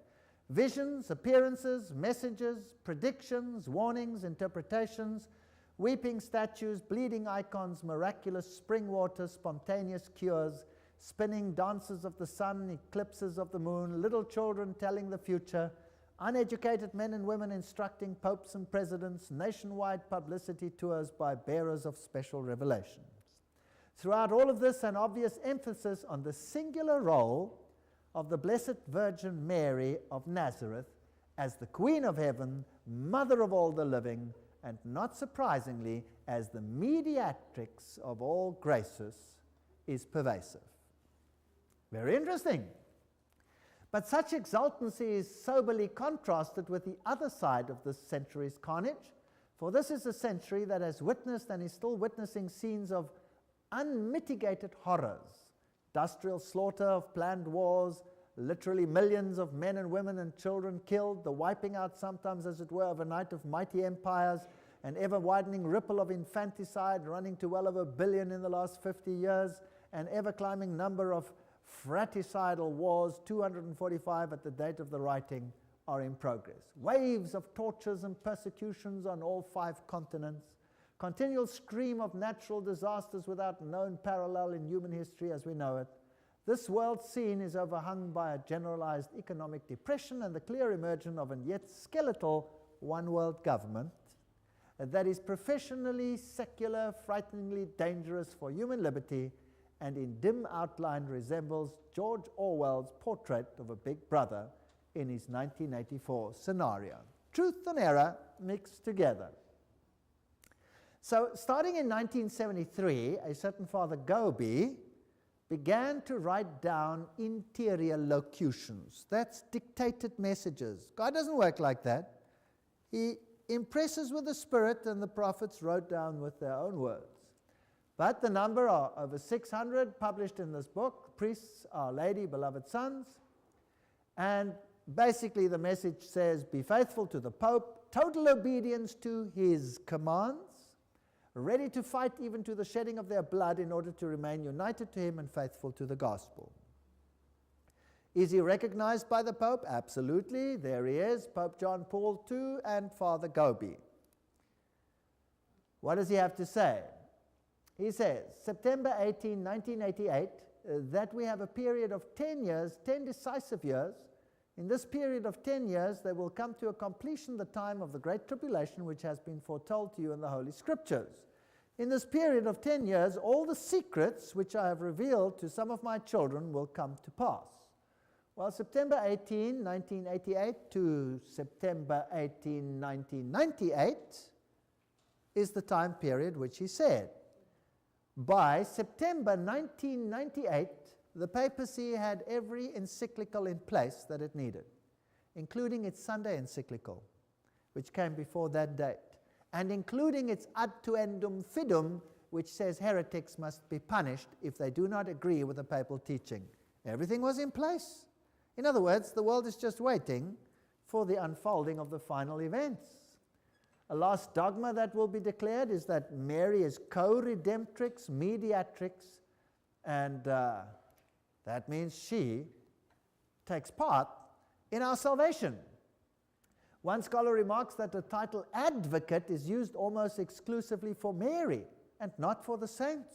Visions, appearances, messages, predictions, warnings, interpretations, weeping statues, bleeding icons, miraculous spring water, spontaneous cures, spinning dances of the sun, eclipses of the moon, little children telling the future, uneducated men and women instructing popes and presidents, nationwide publicity tours by bearers of special revelations. Throughout all of this, an obvious emphasis on the singular role of the Blessed Virgin Mary of Nazareth as the Queen of Heaven, Mother of all the living, and not surprisingly, as the mediatrix of all graces, is pervasive. Very interesting. But such exultancy is soberly contrasted with the other side of this century's carnage, for this is a century that has witnessed and is still witnessing scenes of unmitigated horrors, industrial slaughter of planned wars, literally millions of men and women and children killed, the wiping out sometimes, as it were, overnight of mighty empires, an ever-widening ripple of infanticide running to well over 1 billion in the last 50 years, an ever-climbing number of fratricidal wars, 245 at the date of the writing, are in progress. Waves of tortures and persecutions on all 5 continents, continual stream of natural disasters without known parallel in human history as we know it. This world scene is overhung by a generalized economic depression and the clear emergence of an yet skeletal one-world government that is professionally secular, frighteningly dangerous for human liberty, and in dim outline resembles George Orwell's portrait of a big brother in his 1984 scenario. Truth and error mixed together. So, starting in 1973, a certain Father Gobi began to write down interior locutions. That's dictated messages. God doesn't work like that. He impresses with the Spirit, and the prophets wrote down with their own words. But the number are over 600 published in this book, Priests, Our Lady, Beloved Sons. And basically the message says, be faithful to the Pope, total obedience to his commands, ready to fight even to the shedding of their blood in order to remain united to him and faithful to the gospel. Is he recognized by the Pope? Absolutely. There he is, Pope John Paul II and Father Gobi. What does he have to say? He says, September 18, 1988, that we have a period of 10 years, 10 decisive years. In this period of 10 years, there will come to a completion the time of the Great Tribulation, which has been foretold to you in the Holy Scriptures. In this period of 10 years, all the secrets which I have revealed to some of my children will come to pass. Well, September 18, 1988 to September 18, 1998 is the time period which he said. By September 1998, the papacy had every encyclical in place that it needed, including its Sunday encyclical, which came before that date, and including its Ad Tuendum Fidum, which says heretics must be punished if they do not agree with the papal teaching. Everything was in place. In other words, the world is just waiting for the unfolding of the final events. A last dogma that will be declared is that Mary is co-redemptrix, mediatrix, and that means she takes part in our salvation. One scholar remarks that the title advocate is used almost exclusively for Mary and not for the saints.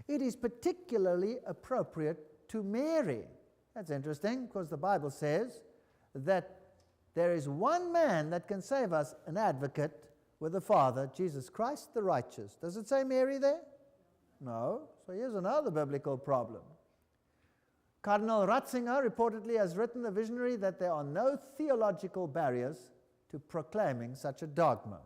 It is particularly appropriate to Mary. That's interesting, because the Bible says that there is one man that can save us, an advocate with the Father, Jesus Christ the righteous. Does it say Mary there? No. So here's another biblical problem. Cardinal Ratzinger reportedly has written, the visionary, that there are no theological barriers to proclaiming such a dogma.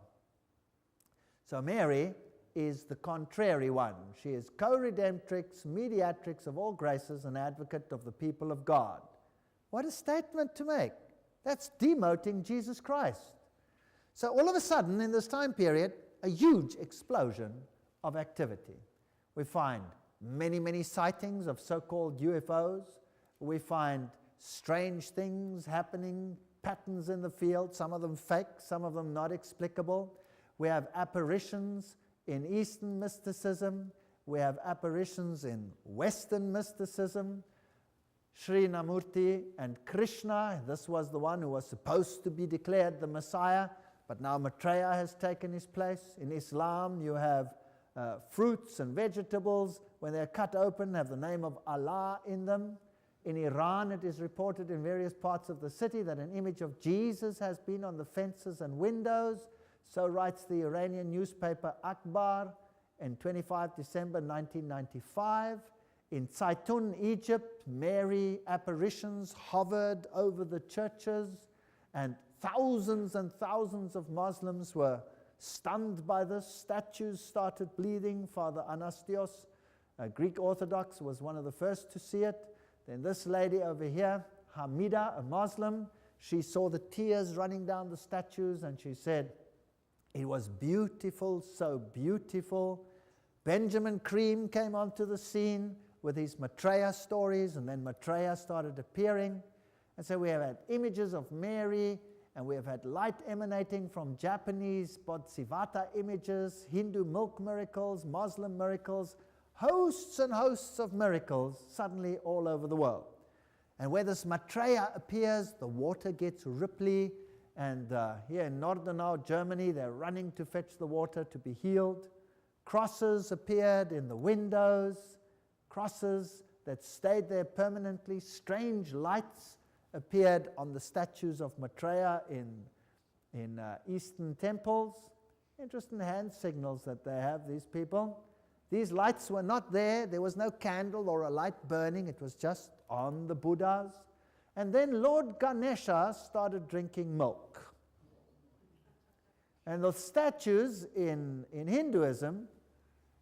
So Mary is the contrary one. She is co-redemptrix, mediatrix of all graces, and advocate of the people of God. What a statement to make. That's demoting Jesus Christ. So all of a sudden, in this time period, a huge explosion of activity. We find many, many sightings of so-called UFOs. We find strange things happening, patterns in the field, some of them fake, some of them not explicable. We have apparitions in Eastern mysticism. We have apparitions in Western mysticism. Srinamurti and Krishna, this was the one who was supposed to be declared the Messiah, but now Maitreya has taken his place. In Islam, you have fruits and vegetables, when they're cut open, have the name of Allah in them. In Iran, it is reported in various parts of the city that an image of Jesus has been on the fences and windows. So writes the Iranian newspaper Akhbar in 25 December 1995. In Zaitun, Egypt, Mary apparitions hovered over the churches, and thousands of Muslims were stunned by this. Statues started bleeding. Father Anastios, a Greek Orthodox, was one of the first to see it. Then this lady over here, Hamida, a Muslim, she saw the tears running down the statues, and she said, it was beautiful, so beautiful. Benjamin Cream came onto the scene with his Maitreya stories, and then Maitreya started appearing. And so we have had images of Mary, and we have had light emanating from Japanese Bodhisattva images, Hindu milk miracles, Muslim miracles, hosts and hosts of miracles suddenly all over the world. And where this Maitreya appears, the water gets ripply, and here in Nordenau, Germany, they're running to fetch the water to be healed. Crosses appeared in the windows, crosses that stayed there permanently. Strange lights appeared on the statues of Maitreya in Eastern temples. Interesting hand signals that they have, these people. These lights were not there. There was no candle or a light burning. It was just on the Buddhas. And then Lord Ganesha started drinking milk. And the statues in Hinduism,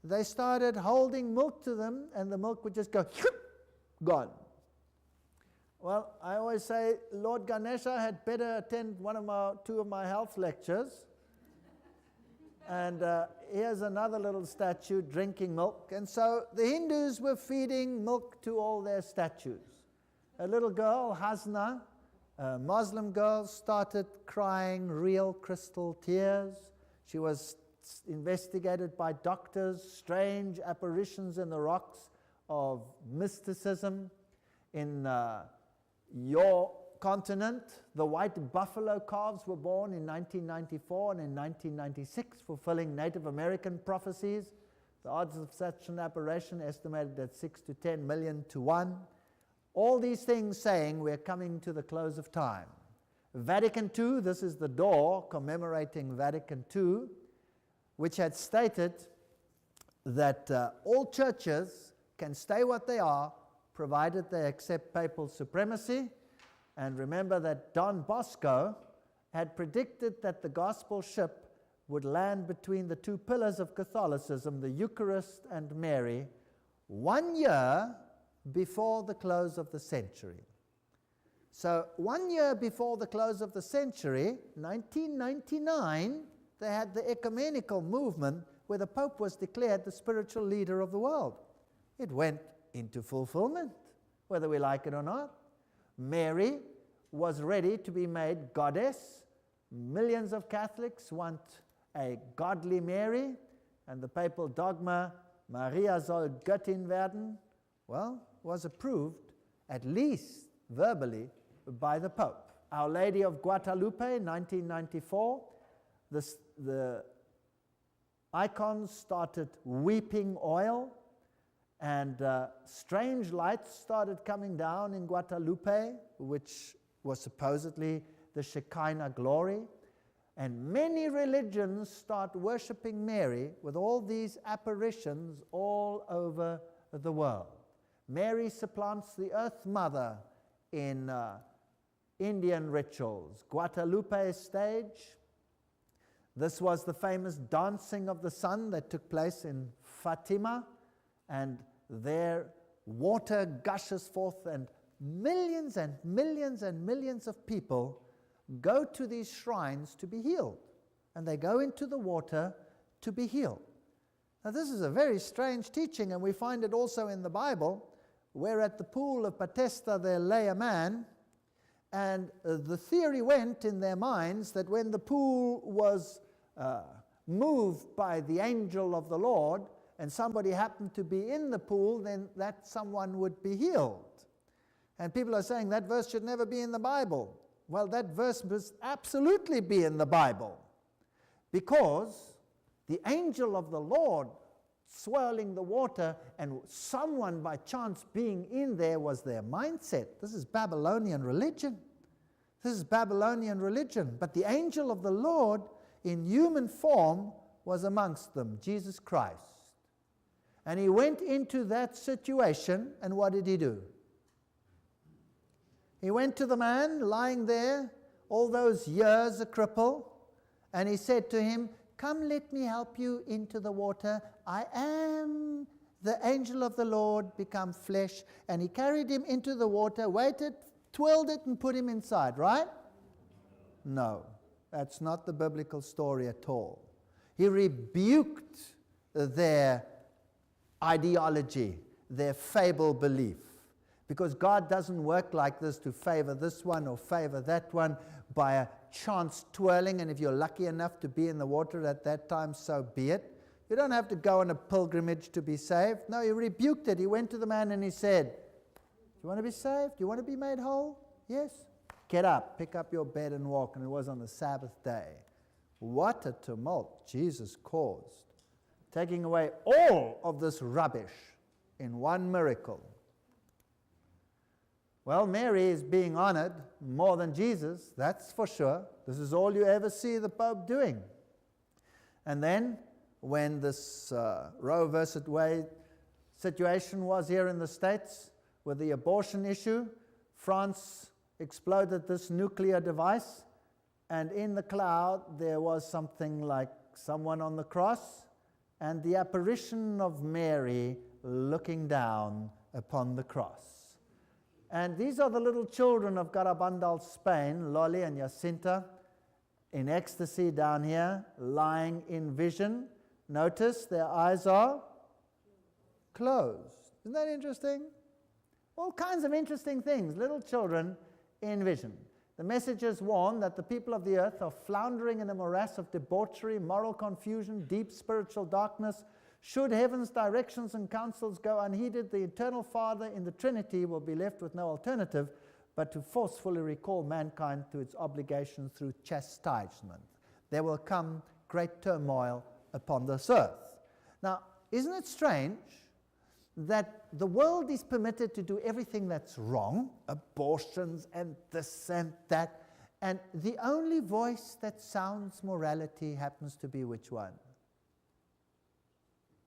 they started holding milk to them, and the milk would just go, gone. Well, I always say Lord Ganesha had better attend two of my health lectures. And here's another little statue drinking milk. And so the Hindus were feeding milk to all their statues. A little girl, Hasna, a Muslim girl, started crying real crystal tears. She was investigated by doctors, strange apparitions in the rocks of mysticism. In your continent, the white buffalo calves were born in 1994 and in 1996, fulfilling Native American prophecies. The odds of such an aberration estimated at 6 to 10 million to 1. All these things saying we're coming to the close of time. Vatican II, this is the door commemorating Vatican II, which had stated that all churches can stay what they are, provided they accept papal supremacy. And remember that Don Bosco had predicted that the gospel ship would land between the two pillars of Catholicism, the Eucharist and Mary, 1 year before the close of the century. So 1 year before the close of the century, 1999, they had the ecumenical movement where the Pope was declared the spiritual leader of the world. It went into fulfillment, whether we like it or not. Mary was ready to be made goddess. Millions of Catholics want a godly Mary, and the papal dogma, Maria soll Göttin werden, well, was approved, at least verbally, by the Pope. Our Lady of Guadalupe, 1994, the icons started weeping oil, and strange lights started coming down in Guadalupe, which was supposedly the Shekinah glory. And many religions start worshiping Mary with all these apparitions all over the world. Mary supplants the Earth Mother in Indian rituals. Guadalupe stage. This was the famous dancing of the sun that took place in Fatima, and there water gushes forth, and millions and millions and millions of people go to these shrines to be healed, and they go into the water to be healed. Now this is a very strange teaching, and we find it also in the Bible, where at the pool of Bethesda there lay a man, and the theory went in their minds that when the pool was moved by the angel of the Lord, and somebody happened to be in the pool, then that someone would be healed. And people are saying that verse should never be in the Bible. Well, that verse must absolutely be in the Bible, because the angel of the Lord swirling the water and someone by chance being in there was their mindset. This is Babylonian religion. This is Babylonian religion. But the angel of the Lord in human form was amongst them, Jesus Christ. And he went into that situation, and what did he do? He went to the man lying there, all those years a cripple, and he said to him, "Come, let me help you into the water. I am the angel of the Lord become flesh." And he carried him into the water, waited, twirled it, and put him inside, right? No, that's not the biblical story at all. He rebuked their ideology, their fable belief. Because God doesn't work like this to favor this one or favor that one by a chance twirling, and if you're lucky enough to be in the water at that time, so be it. You don't have to go on a pilgrimage to be saved. No, he rebuked it. He went to the man and he said, "Do you want to be saved? Do you want to be made whole? Yes? Get up, pick up your bed and walk." And it was on the Sabbath day. What a tumult Jesus caused, taking away all of this rubbish in one miracle. Well, Mary is being honored more than Jesus, that's for sure. This is all you ever see the Pope doing. And then, when this Roe versus Wade situation was here in the States with the abortion issue, France exploded this nuclear device, and in the cloud there was something like someone on the cross and the apparition of Mary looking down upon the cross. And these are the little children of Garabandal, Spain, Loli and Jacinta, in ecstasy down here, lying in vision. Notice their eyes are closed. Isn't that interesting? All kinds of interesting things, little children in vision. The messages warn that the people of the earth are floundering in a morass of debauchery, moral confusion, deep spiritual darkness. Should heaven's directions and counsels go unheeded, the eternal Father in the Trinity will be left with no alternative but to forcefully recall mankind to its obligation through chastisement. There will come great turmoil upon this earth. Now, isn't it strange that the world is permitted to do everything that's wrong, abortions and this and that, and the only voice that sounds morality happens to be which one?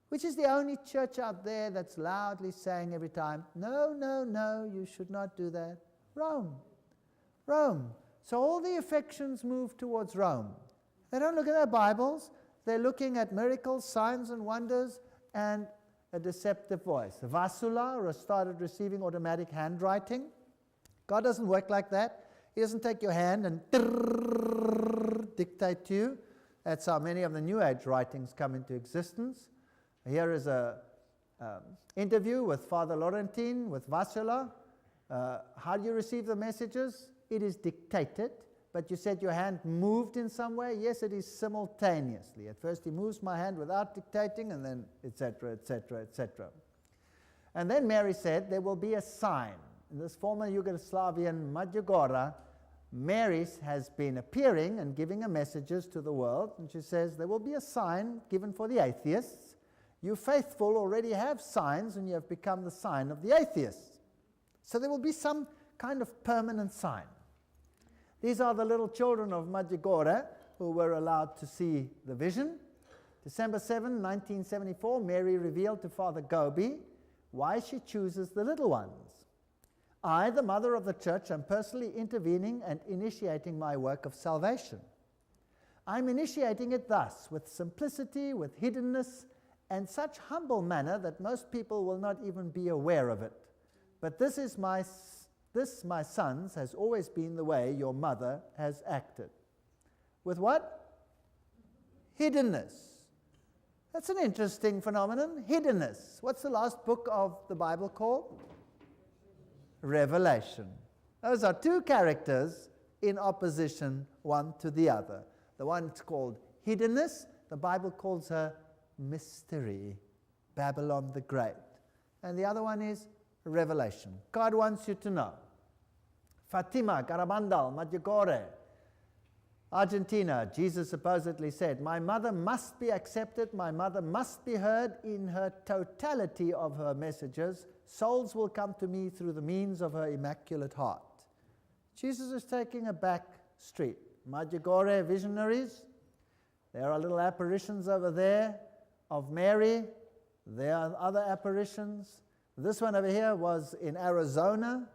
Which is the only church out there that's loudly saying every time, no, no, no, you should not do that? Rome. Rome. So all the affections move towards Rome. They don't look at their Bibles. They're looking at miracles, signs, and wonders, and a deceptive voice. Vasula started receiving automatic handwriting. God doesn't work like that. He doesn't take your hand and dictate to you. That's how many of the New Age writings come into existence. Here is an interview with Father Laurentine, with Vasula. How do you receive the messages? It is dictated, but you said your hand moved in some way. Yes, it is simultaneously. At first he moves my hand without dictating, and then etc., etc., etc. And then Mary said, there will be a sign. In this former Yugoslavian Medjugorje, Mary has been appearing and giving her messages to the world, and she says, there will be a sign given for the atheists. You faithful already have signs, and you have become the sign of the atheists. So there will be some kind of permanent sign. These are the little children of Medjugorje who were allowed to see the vision. December 7, 1974, Mary revealed to Father Gobi why she chooses the little ones. I, the mother of the church, am personally intervening and initiating my work of salvation. I'm initiating it thus, with simplicity, with hiddenness, and such humble manner that most people will not even be aware of it. But this, my sons, has always been the way your mother has acted. With what? Hiddenness. That's an interesting phenomenon, hiddenness. What's the last book of the Bible called? Revelation. Those are two characters in opposition one to the other. The one's called hiddenness. The Bible calls her mystery, Babylon the Great. And the other one is revelation. God wants you to know. Fatima, Garabandal, Medjugorje, Argentina, Jesus supposedly said, my mother must be accepted, my mother must be heard in her totality of her messages. Souls will come to me through the means of her immaculate heart. Jesus is taking a back street. Medjugorje visionaries, there are little apparitions over there of Mary. There are other apparitions. This one over here was in Arizona.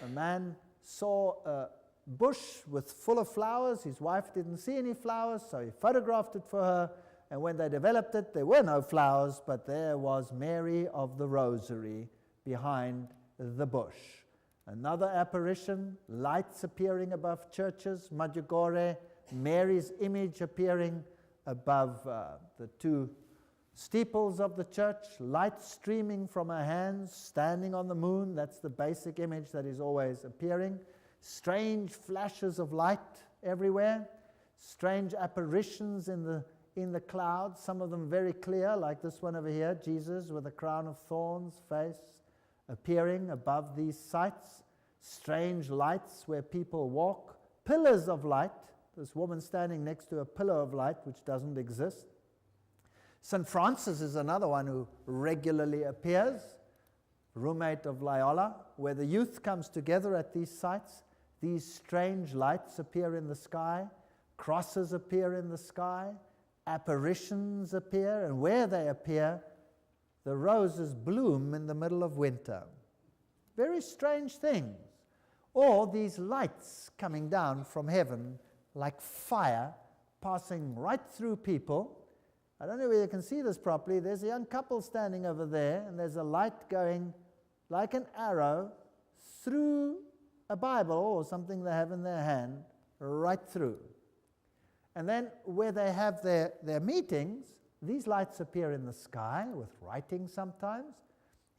A man saw a bush full of flowers. His wife didn't see any flowers, so he photographed it for her. And when they developed it, there were no flowers, but there was Mary of the Rosary behind the bush. Another apparition, lights appearing above churches, Medjugorje, Mary's image appearing above the two steeples of the church, light streaming from her hands, standing on the moon. That's the basic image that is always appearing. Strange flashes of light everywhere, strange apparitions in the clouds, some of them very clear, like this one over here, Jesus with a crown of thorns face appearing above these sites, strange lights where people walk, pillars of light, this woman standing next to a pillar of light which doesn't exist. St. Francis is another one who regularly appears, roommate of Loyola, where the youth comes together at these sites. These strange lights appear in the sky, crosses appear in the sky, apparitions appear, and where they appear, the roses bloom in the middle of winter. Very strange things. Or these lights coming down from heaven like fire, passing right through people. I don't know whether you can see this properly. There's a young couple standing over there, and there's a light going like an arrow through a Bible or something they have in their hand, right through. And then where they have their meetings, these lights appear in the sky with writing sometimes.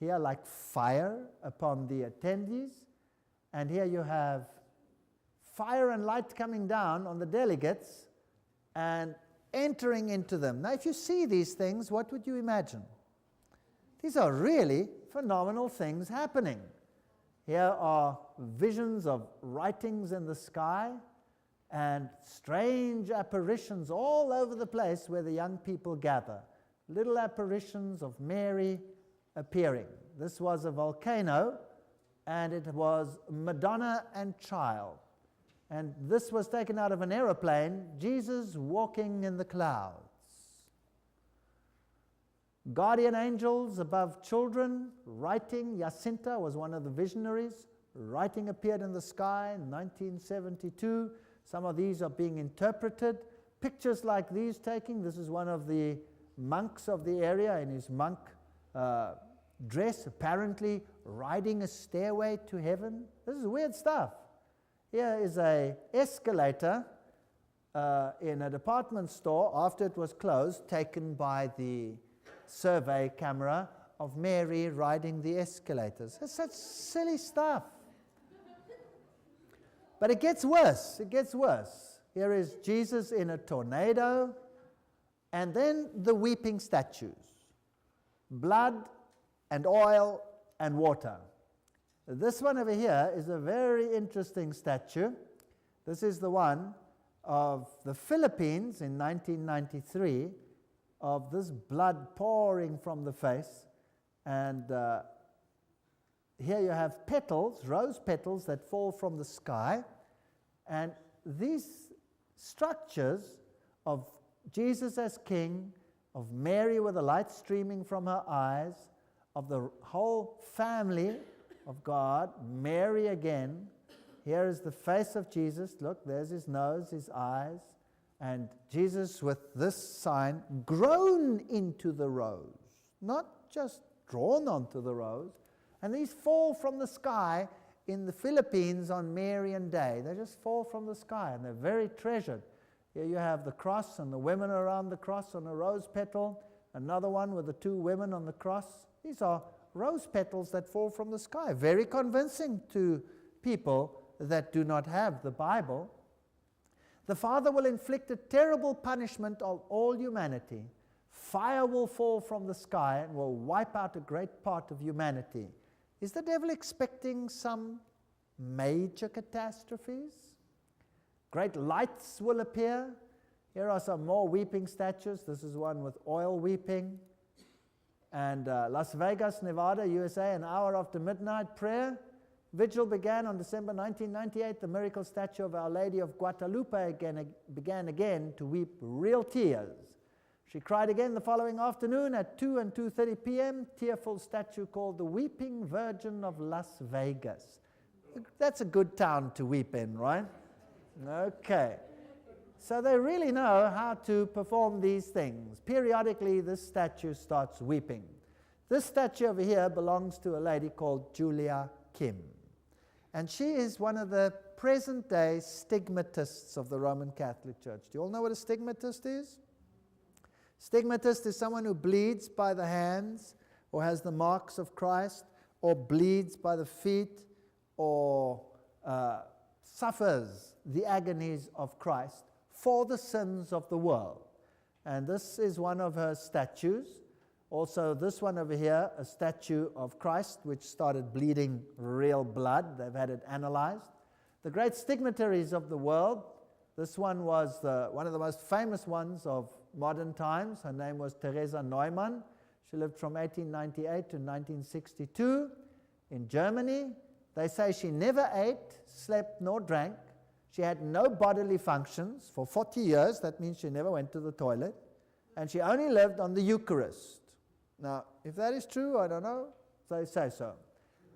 Here like fire upon the attendees. And here you have fire and light coming down on the delegates and entering into them. Now if you see these things, what would you imagine? These are really phenomenal things happening. Here are visions of writings in the sky and strange apparitions all over the place where the young people gather. Little apparitions of Mary appearing. This was a volcano, and it was Madonna and child. And this was taken out of an aeroplane, Jesus walking in the clouds. Guardian angels above children, writing. Jacinta was one of the visionaries. Writing appeared in the sky in 1972. Some of these are being interpreted. Pictures like these taking. This is one of the monks of the area in his monk dress, apparently riding a stairway to heaven. This is weird stuff. Here is an escalator in a department store after it was closed, taken by the survey camera of Mary riding the escalators. It's such silly stuff. But it gets worse. It gets worse. Here is Jesus in a tornado, and then the weeping statues. Blood and oil and water. This one over here is a very interesting statue. This is the one of the Philippines in 1993, of this blood pouring from the face. And here you have petals, rose petals that fall from the sky. And these structures of Jesus as king, of Mary with the light streaming from her eyes, of the whole family of God, Mary again. Here is the face of Jesus. Look, there's his nose, his eyes. And Jesus with this sign, grown into the rose, not just drawn onto the rose. And these fall from the sky in the Philippines on Marian Day. They just fall from the sky, and they're very treasured. Here you have the cross and the women around the cross on a rose petal. Another one with the two women on the cross. These are rose petals that fall from the sky. Very convincing to people that do not have the Bible. The Father will inflict a terrible punishment on all humanity. Fire will fall from the sky and will wipe out a great part of humanity. Is the devil expecting some major catastrophes? Great lights will appear. Here are some more weeping statues. This is one with oil weeping. And Las Vegas, Nevada, USA, an hour after midnight prayer. Vigil began on December 1998. The miracle statue of Our Lady of Guadalupe began again to weep real tears. She cried again the following afternoon at 2 and 2:30 p.m. Tearful statue called the Weeping Virgin of Las Vegas. That's a good town to weep in, right? Okay. So they really know how to perform these things. Periodically, this statue starts weeping. This statue over here belongs to a lady called Julia Kim. And she is one of the present-day stigmatists of the Roman Catholic Church. Do you all know what a stigmatist is? Stigmatist is someone who bleeds by the hands, or has the marks of Christ, or bleeds by the feet, or suffers the agonies of Christ for the sins of the world. And this is one of her statues. Also, this one over here, a statue of Christ, which started bleeding real blood. They've had it analyzed. The great stigmataries of the world. This one was one of the most famous ones of modern times. Her name was Teresa Neumann. She lived from 1898 to 1962 in Germany. They say she never ate, slept, nor drank. She had no bodily functions for 40 years. That means she never went to the toilet. And she only lived on the Eucharist. Now, if that is true, I don't know. They say so.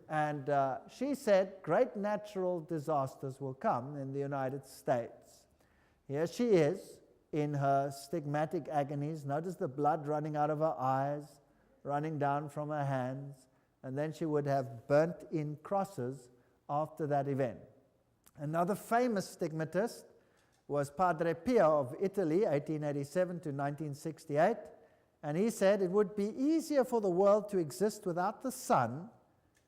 And she said great natural disasters will come in the United States. Here she is in her stigmatic agonies. Notice the blood running out of her eyes, running down from her hands. And then she would have burnt in crosses after that event. Another famous stigmatist was Padre Pio of Italy, 1887 to 1968. And he said it would be easier for the world to exist without the Son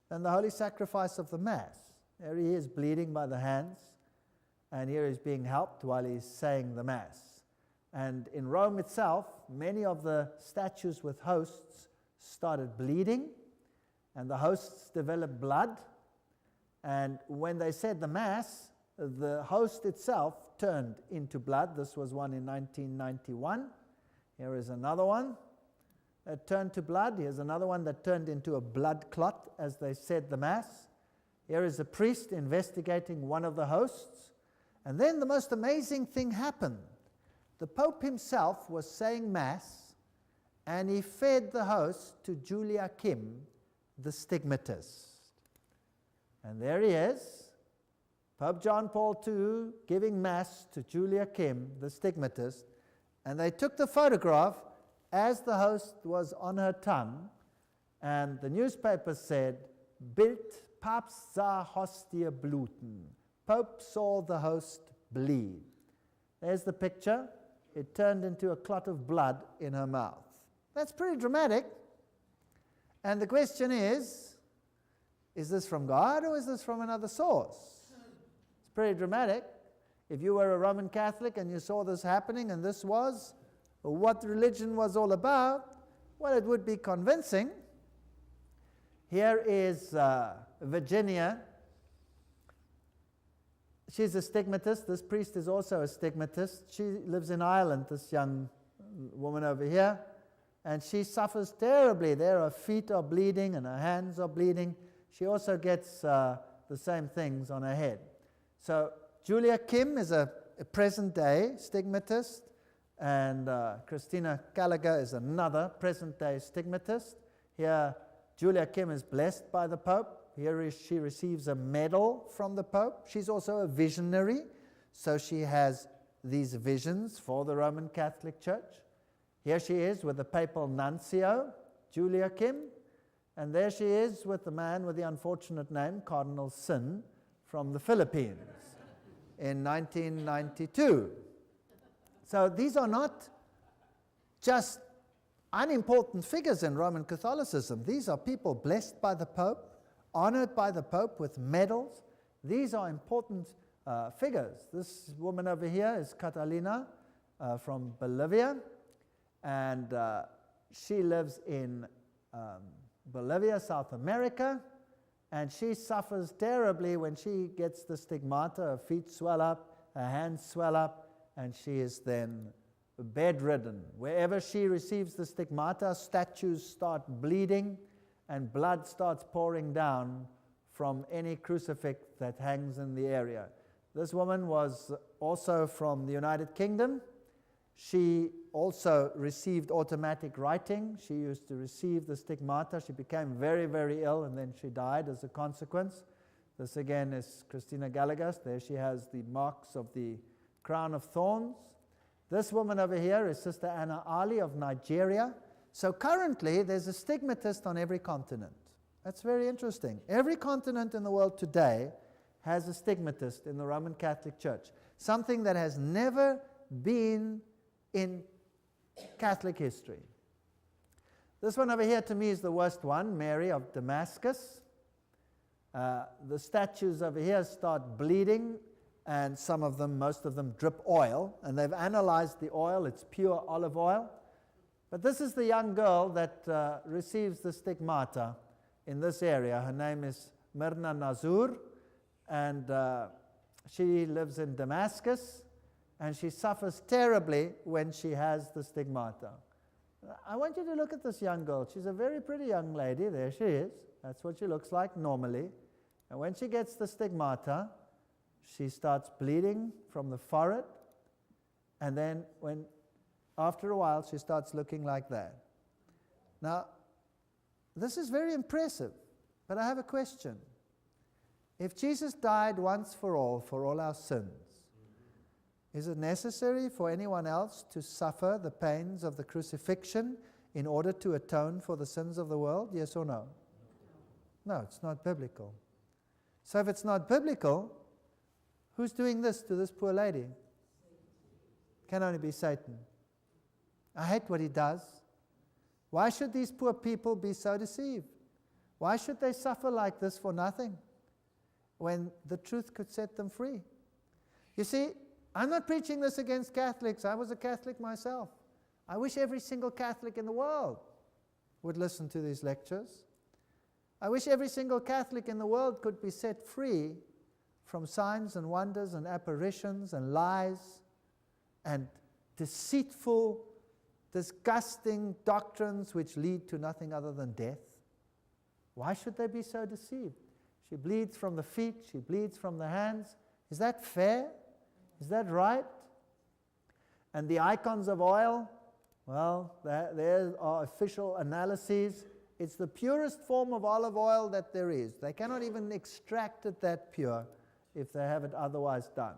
than the holy sacrifice of the Mass. There he is bleeding by the hands, and here he's being helped while he's saying the Mass. And in Rome itself, many of the statues with hosts started bleeding, and the hosts developed blood, And when they said the Mass, the host itself turned into blood. This was one in 1991. Here is another one that turned to blood. Here's another one that turned into a blood clot as they said the Mass. Here is a priest investigating one of the hosts. And then the most amazing thing happened. The Pope himself was saying Mass, and he fed the host to Julia Kim, the stigmatist. And there he is, Pope John Paul II giving Mass to Julia Kim, the stigmatist, and they took the photograph as the host was on her tongue, and the newspaper said, Bild, Papst sah Hostie bluten. Pope saw the host bleed. There's the picture. It turned into a clot of blood in her mouth. That's pretty dramatic. And the question is this from God or is this from another source? It's pretty dramatic. If you were a Roman Catholic and you saw this happening and this was what religion was all about, well, it would be convincing. Here is Virginia. She's a stigmatist. This priest is also a stigmatist. She lives in Ireland, this young woman over here, and she suffers terribly. There her feet are bleeding and her hands are bleeding. She also gets the same things on her head. So Julia Kim is a present-day stigmatist, and Christina Gallagher is another present-day stigmatist. Here, Julia Kim is blessed by the Pope. Here she receives a medal from the Pope. She's also a visionary, so she has these visions for the Roman Catholic Church. Here she is with the papal nuncio, Julia Kim, and there she is with the man with the unfortunate name, Cardinal Sin, from the Philippines in 1992. So these are not just unimportant figures in Roman Catholicism. These are people blessed by the Pope, honored by the Pope with medals. These are important figures. This woman over here is Catalina from Bolivia, and she lives in Bolivia, South America, and she suffers terribly when she gets the stigmata. Her feet swell up, her hands swell up, and she is then bedridden. Wherever she receives the stigmata, statues start bleeding, and blood starts pouring down from any crucifix that hangs in the area. This woman was also from the United Kingdom. She also received automatic writing. She used to receive the stigmata. She became very, very ill, and then she died as a consequence. This again is Christina Gallagher. There she has the marks of the crown of thorns. This woman over here is Sister Anna Ali of Nigeria. So currently, there's a stigmatist on every continent. That's very interesting. Every continent in the world today has a stigmatist in the Roman Catholic Church, something that has never been in Catholic history. This one over here to me is the worst one, Mary of Damascus. The statues over here start bleeding, and some of them, most of them, drip oil, and they've analyzed the oil. It's pure olive oil. But this is the young girl that receives the stigmata in this area. Her name is Myrna Nazur, and she lives in Damascus, and she suffers terribly when she has the stigmata. I want you to look at this young girl. She's a very pretty young lady. There she is. That's what she looks like normally. And when she gets the stigmata, she starts bleeding from the forehead, and then after a while, she starts looking like that. Now, this is very impressive, but I have a question. If Jesus died once for all our sins, is it necessary for anyone else to suffer the pains of the crucifixion in order to atone for the sins of the world? Yes or no? No, it's not biblical. So if it's not biblical, who's doing this to this poor lady? Can only be Satan. I hate what he does. Why should these poor people be so deceived? Why should they suffer like this for nothing when the truth could set them free? You see, I'm not preaching this against Catholics. I was a Catholic myself. I wish every single Catholic in the world would listen to these lectures. I wish every single Catholic in the world could be set free from signs and wonders and apparitions and lies and deceitful, disgusting doctrines which lead to nothing other than death. Why should they be so deceived? She bleeds from the feet, she bleeds from the hands. Is that fair? Is that right? And the icons of oil, well, there are official analyses. It's the purest form of olive oil that there is. They cannot even extract it that pure if they have it otherwise done.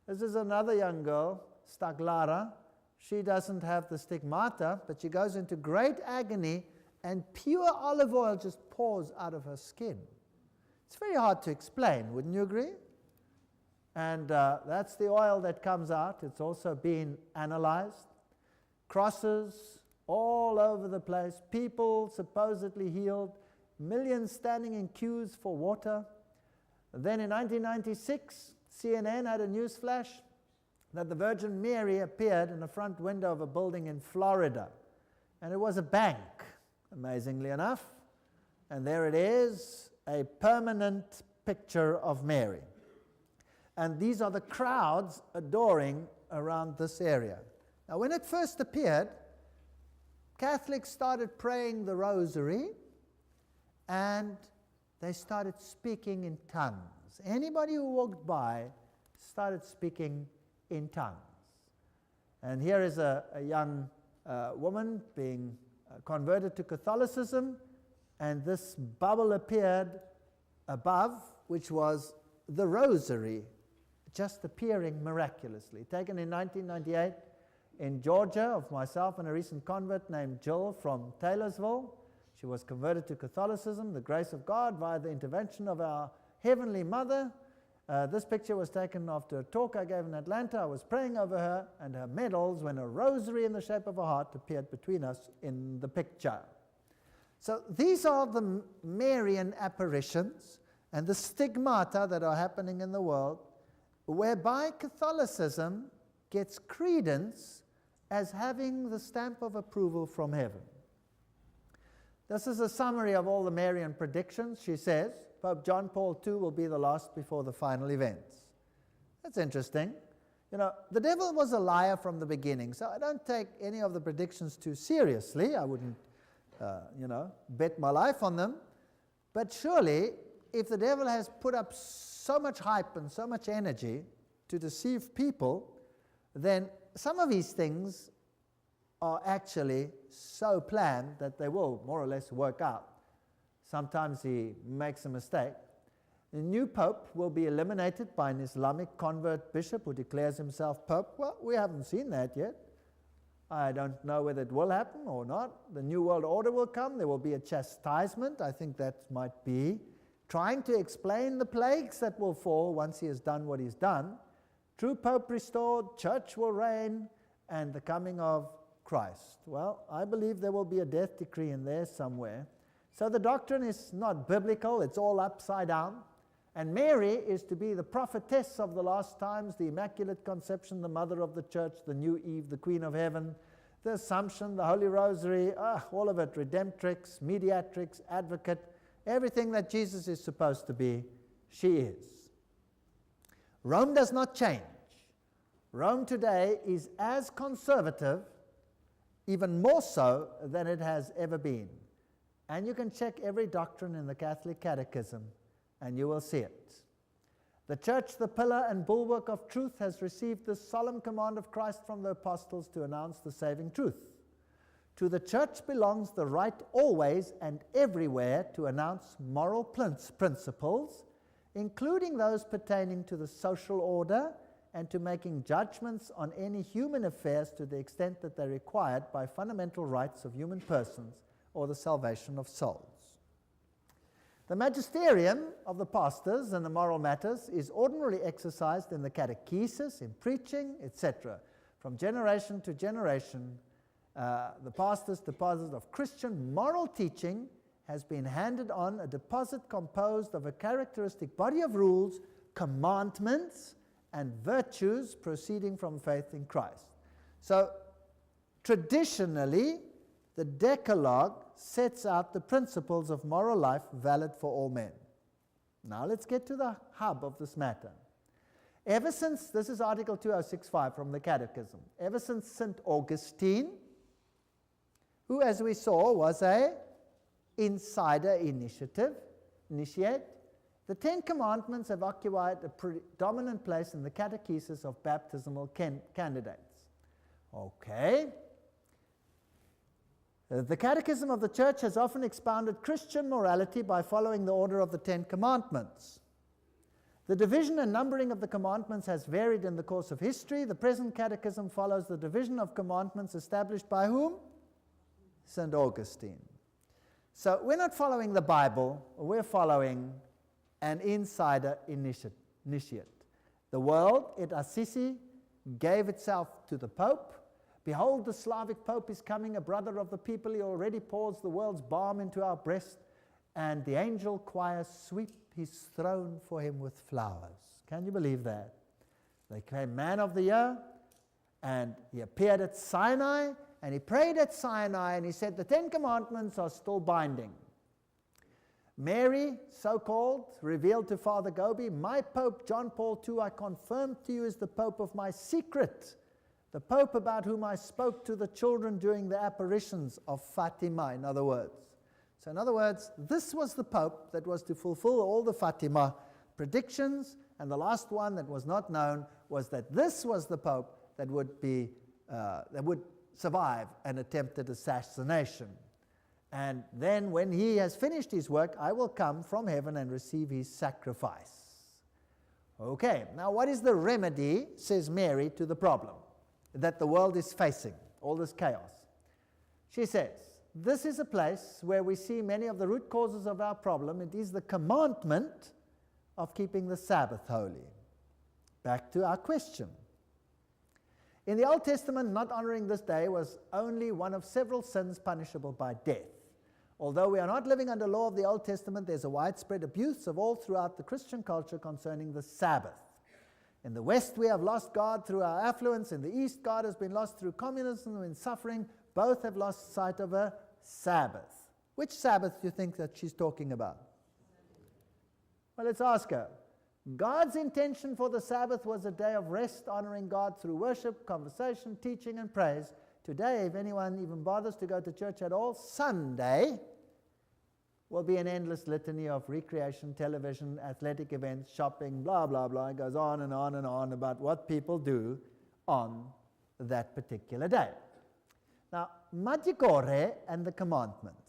This is another young girl, Staglara. She doesn't have the stigmata, but she goes into great agony and pure olive oil just pours out of her skin. It's very hard to explain, wouldn't you agree? And that's the oil that comes out. It's also been analyzed. Crosses all over the place, people supposedly healed, millions standing in queues for water. Then in 1996, CNN had a news flash that the Virgin Mary appeared in the front window of a building in Florida. And it was a bank, amazingly enough. And there it is, a permanent picture of Mary. And these are the crowds adoring around this area. Now, when it first appeared, Catholics started praying the rosary and they started speaking in tongues. Anybody who walked by started speaking in tongues. And here is a young woman being converted to Catholicism, and this bubble appeared above, which was the rosary, just appearing miraculously. Taken in 1998 in Georgia of myself and a recent convert named Jill from Taylorsville. She was converted to Catholicism, the grace of God, via the intervention of our Heavenly Mother. This picture was taken after a talk I gave in Atlanta. I was praying over her and her medals when a rosary in the shape of a heart appeared between us in the picture. So these are the Marian apparitions and the stigmata that are happening in the world, whereby Catholicism gets credence as having the stamp of approval from heaven. This is a summary of all the Marian predictions. She says, Pope John Paul II will be the last before the final events. That's interesting. You know, the devil was a liar from the beginning, so I don't take any of the predictions too seriously. I wouldn't, bet my life on them. But surely, if the devil has put up so much hype and so much energy to deceive people, then some of these things are actually so planned that they will more or less work out. Sometimes he makes a mistake. The new pope will be eliminated by an Islamic convert bishop who declares himself pope. Well, we haven't seen that yet. I don't know whether it will happen or not. The New World Order will come. There will be a chastisement. I think that might be trying to explain the plagues that will fall once he has done what he's done. True pope restored, church will reign, and the coming of Christ. Well, I believe there will be a death decree in there somewhere. So the doctrine is not biblical, it's all upside down. And Mary is to be the prophetess of the last times, the Immaculate Conception, the Mother of the Church, the new Eve, the Queen of Heaven, the Assumption, the Holy Rosary, all of it, Redemptrix, Mediatrix, Advocate, everything that Jesus is supposed to be, she is. Rome does not change. Rome today is as conservative, even more so than it has ever been. And you can check every doctrine in the Catholic Catechism, and you will see it. The Church, the pillar and bulwark of truth, has received the solemn command of Christ from the apostles to announce the saving truth. To the Church belongs the right always and everywhere to announce moral principles, including those pertaining to the social order and to making judgments on any human affairs to the extent that they're required by fundamental rights of human persons or the salvation of souls. The magisterium of the pastors and the moral matters is ordinarily exercised in the catechesis, in preaching, etc. From generation to generation, the pastor's deposit of Christian moral teaching has been handed on, a deposit composed of a characteristic body of rules, commandments, and virtues proceeding from faith in Christ. So, traditionally, the Decalogue sets out the principles of moral life valid for all men. Now let's get to the hub of this matter. Ever since, this is Article 2065 from the Catechism, ever since St. Augustine, who, as we saw, was a insider initiate, the Ten Commandments have occupied a predominant place in the catechesis of baptismal candidates. Okay. The Catechism of the Church has often expounded Christian morality by following the order of the Ten Commandments. The division and numbering of the commandments has varied in the course of history. The present Catechism follows the division of commandments established by whom? St. Augustine. So we're not following the Bible, we're following an insider initiate. The world at Assisi gave itself to the Pope. Behold, the Slavic Pope is coming, a brother of the people. He already pours the world's balm into our breast, and the angel choirs sweep his throne for him with flowers. Can you believe that? They came Man of the Year, and he appeared at Sinai, and he prayed at Sinai, and he said, the Ten Commandments are still binding. Mary, so-called, revealed to Father Gobi, my Pope John Paul II, I confirm to you, is the Pope of my secret, the Pope about whom I spoke to the children during the apparitions of Fatima, in other words. So in other words, this was the Pope that was to fulfill all the Fatima predictions, and the last one that was not known was that this was the Pope that would survive an attempted assassination. And then when he has finished his work, I will come from heaven and receive his sacrifice. Okay, now what is the remedy, says Mary, to the problem that the world is facing, all this chaos? She says, this is a place where we see many of the root causes of our problem. It is the commandment of keeping the Sabbath holy. Back to our question. In the Old Testament, not honoring this day was only one of several sins punishable by death. Although we are not living under law of the Old Testament, there's a widespread abuse of all throughout the Christian culture concerning the Sabbath. In the West, we have lost God through our affluence. In the East, God has been lost through communism and suffering. Both have lost sight of a Sabbath. Which Sabbath do you think that she's talking about? Well, let's ask her. God's intention for the Sabbath was a day of rest, honoring God through worship, conversation, teaching, and praise. Today, if anyone even bothers to go to church at all, Sunday will be an endless litany of recreation, television, athletic events, shopping, blah, blah, blah. It goes on and on and on about what people do on that particular day. Now, Maggicore and the commandments.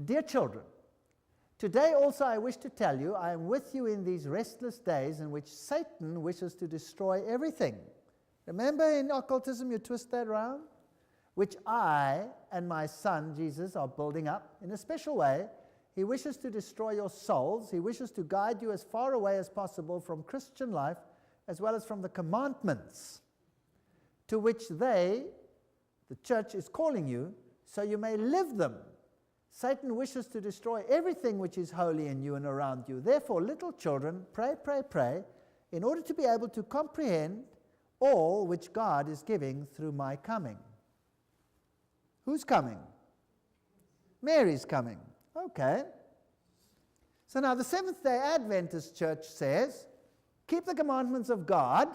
Dear children, today also I wish to tell you I am with you in these restless days in which Satan wishes to destroy everything. Remember in occultism you twist that around? Which I and my son Jesus are building up in a special way. He wishes to destroy your souls. He wishes to guide you as far away as possible from Christian life as well as from the commandments to which the church is calling you, so you may live them. Satan wishes to destroy everything which is holy in you and around you. Therefore, little children, pray, pray, pray, in order to be able to comprehend all which God is giving through my coming. Who's coming? Mary's coming. Okay. So now the Seventh-day Adventist Church says, keep the commandments of God,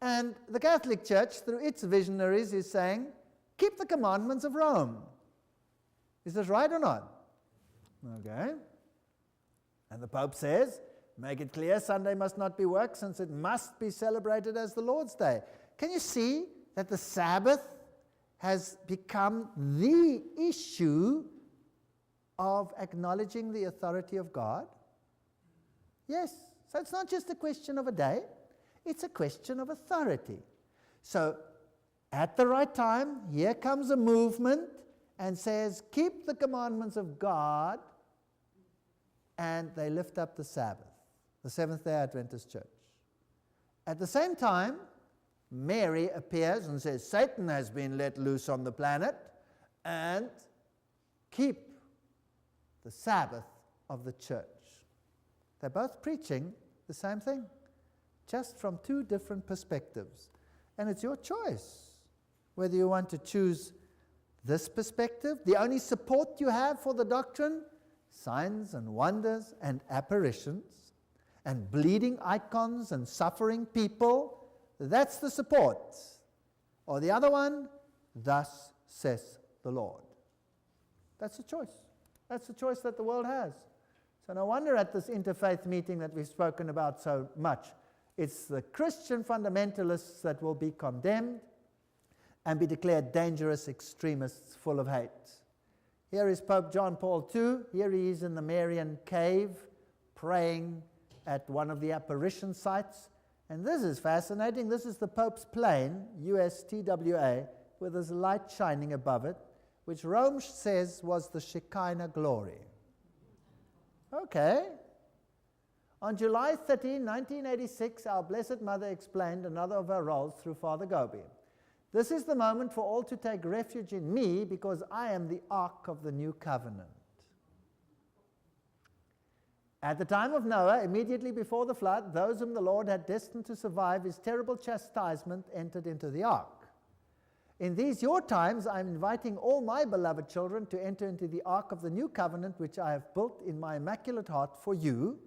and the Catholic Church, through its visionaries, is saying, keep the commandments of Rome. Is this right or not? Okay. And the Pope says, make it clear Sunday must not be worked since it must be celebrated as the Lord's Day. Can you see that the Sabbath has become the issue of acknowledging the authority of God? Yes. So it's not just a question of a day, it's a question of authority. So at the right time, here comes a movement and says, keep the commandments of God, and they lift up the Sabbath, the Seventh-day Adventist Church. At the same time, Mary appears and says, Satan has been let loose on the planet, and keep the Sabbath of the church. They're both preaching the same thing, just from two different perspectives. And it's your choice whether you want to choose this perspective, the only support you have for the doctrine, signs and wonders and apparitions and bleeding icons and suffering people, that's the support. Or the other one, thus says the Lord. That's the choice. That's the choice that the world has. So no wonder at this interfaith meeting that we've spoken about so much, it's the Christian fundamentalists that will be condemned and be declared dangerous extremists full of hate. Here is Pope John Paul II. Here he is in the Marian cave praying at one of the apparition sites. And this is fascinating. This is the Pope's plane, USTWA, with this light shining above it, which Rome says was the Shekinah glory. Okay. On July 13, 1986, our Blessed Mother explained another of her roles through Father Gobi. This is the moment for all to take refuge in me, because I am the Ark of the New Covenant. At the time of Noah, immediately before the flood, those whom the Lord had destined to survive his terrible chastisement entered into the ark. In these your times, I am inviting all my beloved children to enter into the ark of the new covenant, which I have built in my immaculate heart for you,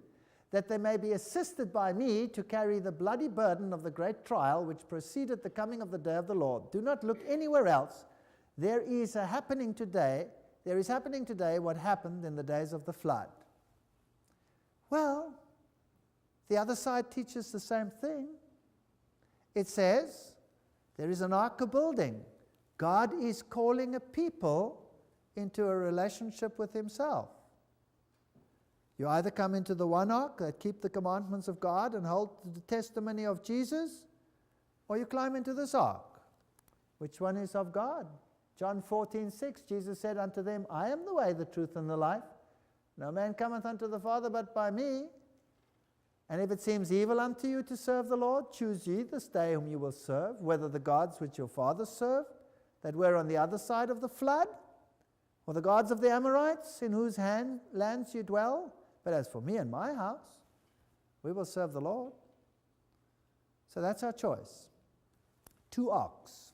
that they may be assisted by me to carry the bloody burden of the great trial which preceded the coming of the day of the Lord. Do not look anywhere else. There is happening today what happened in the days of the flood. Well, the other side teaches the same thing. It says, there is an ark building. God is calling a people into a relationship with himself. You either come into the one ark that keep the commandments of God and hold the testimony of Jesus, or you climb into this ark. Which one is of God? John 14:6, Jesus said unto them, I am the way, the truth, and the life. No man cometh unto the Father but by me. And if it seems evil unto you to serve the Lord, choose ye this day whom you will serve, whether the gods which your fathers served, that were on the other side of the flood, or the gods of the Amorites, in whose lands you dwell. But as for me and my house, we will serve the Lord. So that's our choice. 2 arks.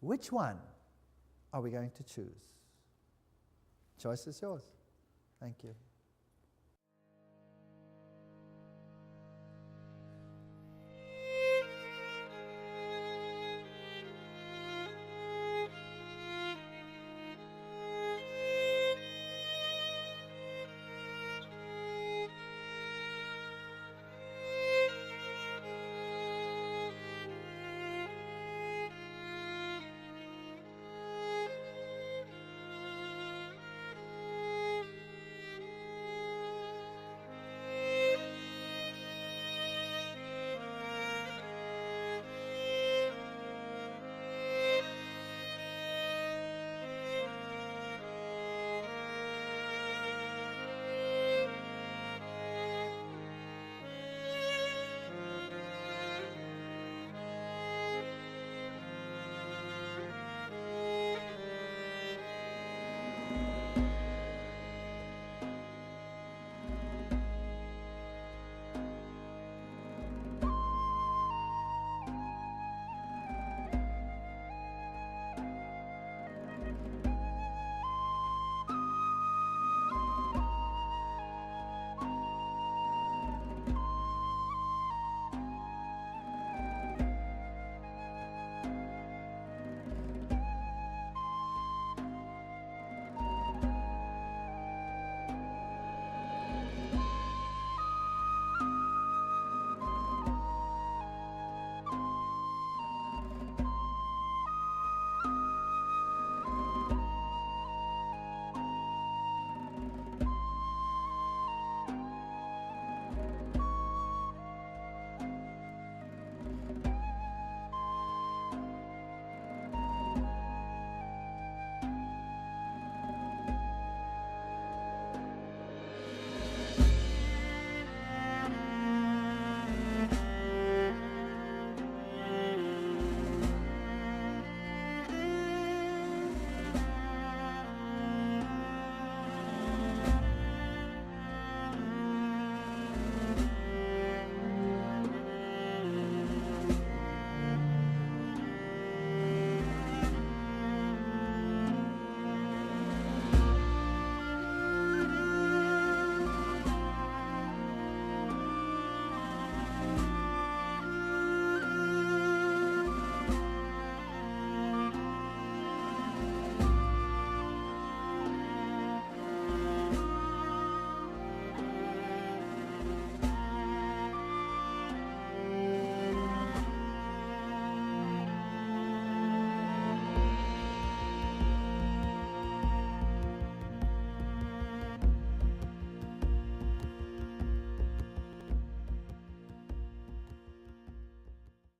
Which one are we going to choice? Choice is yours. Thank you.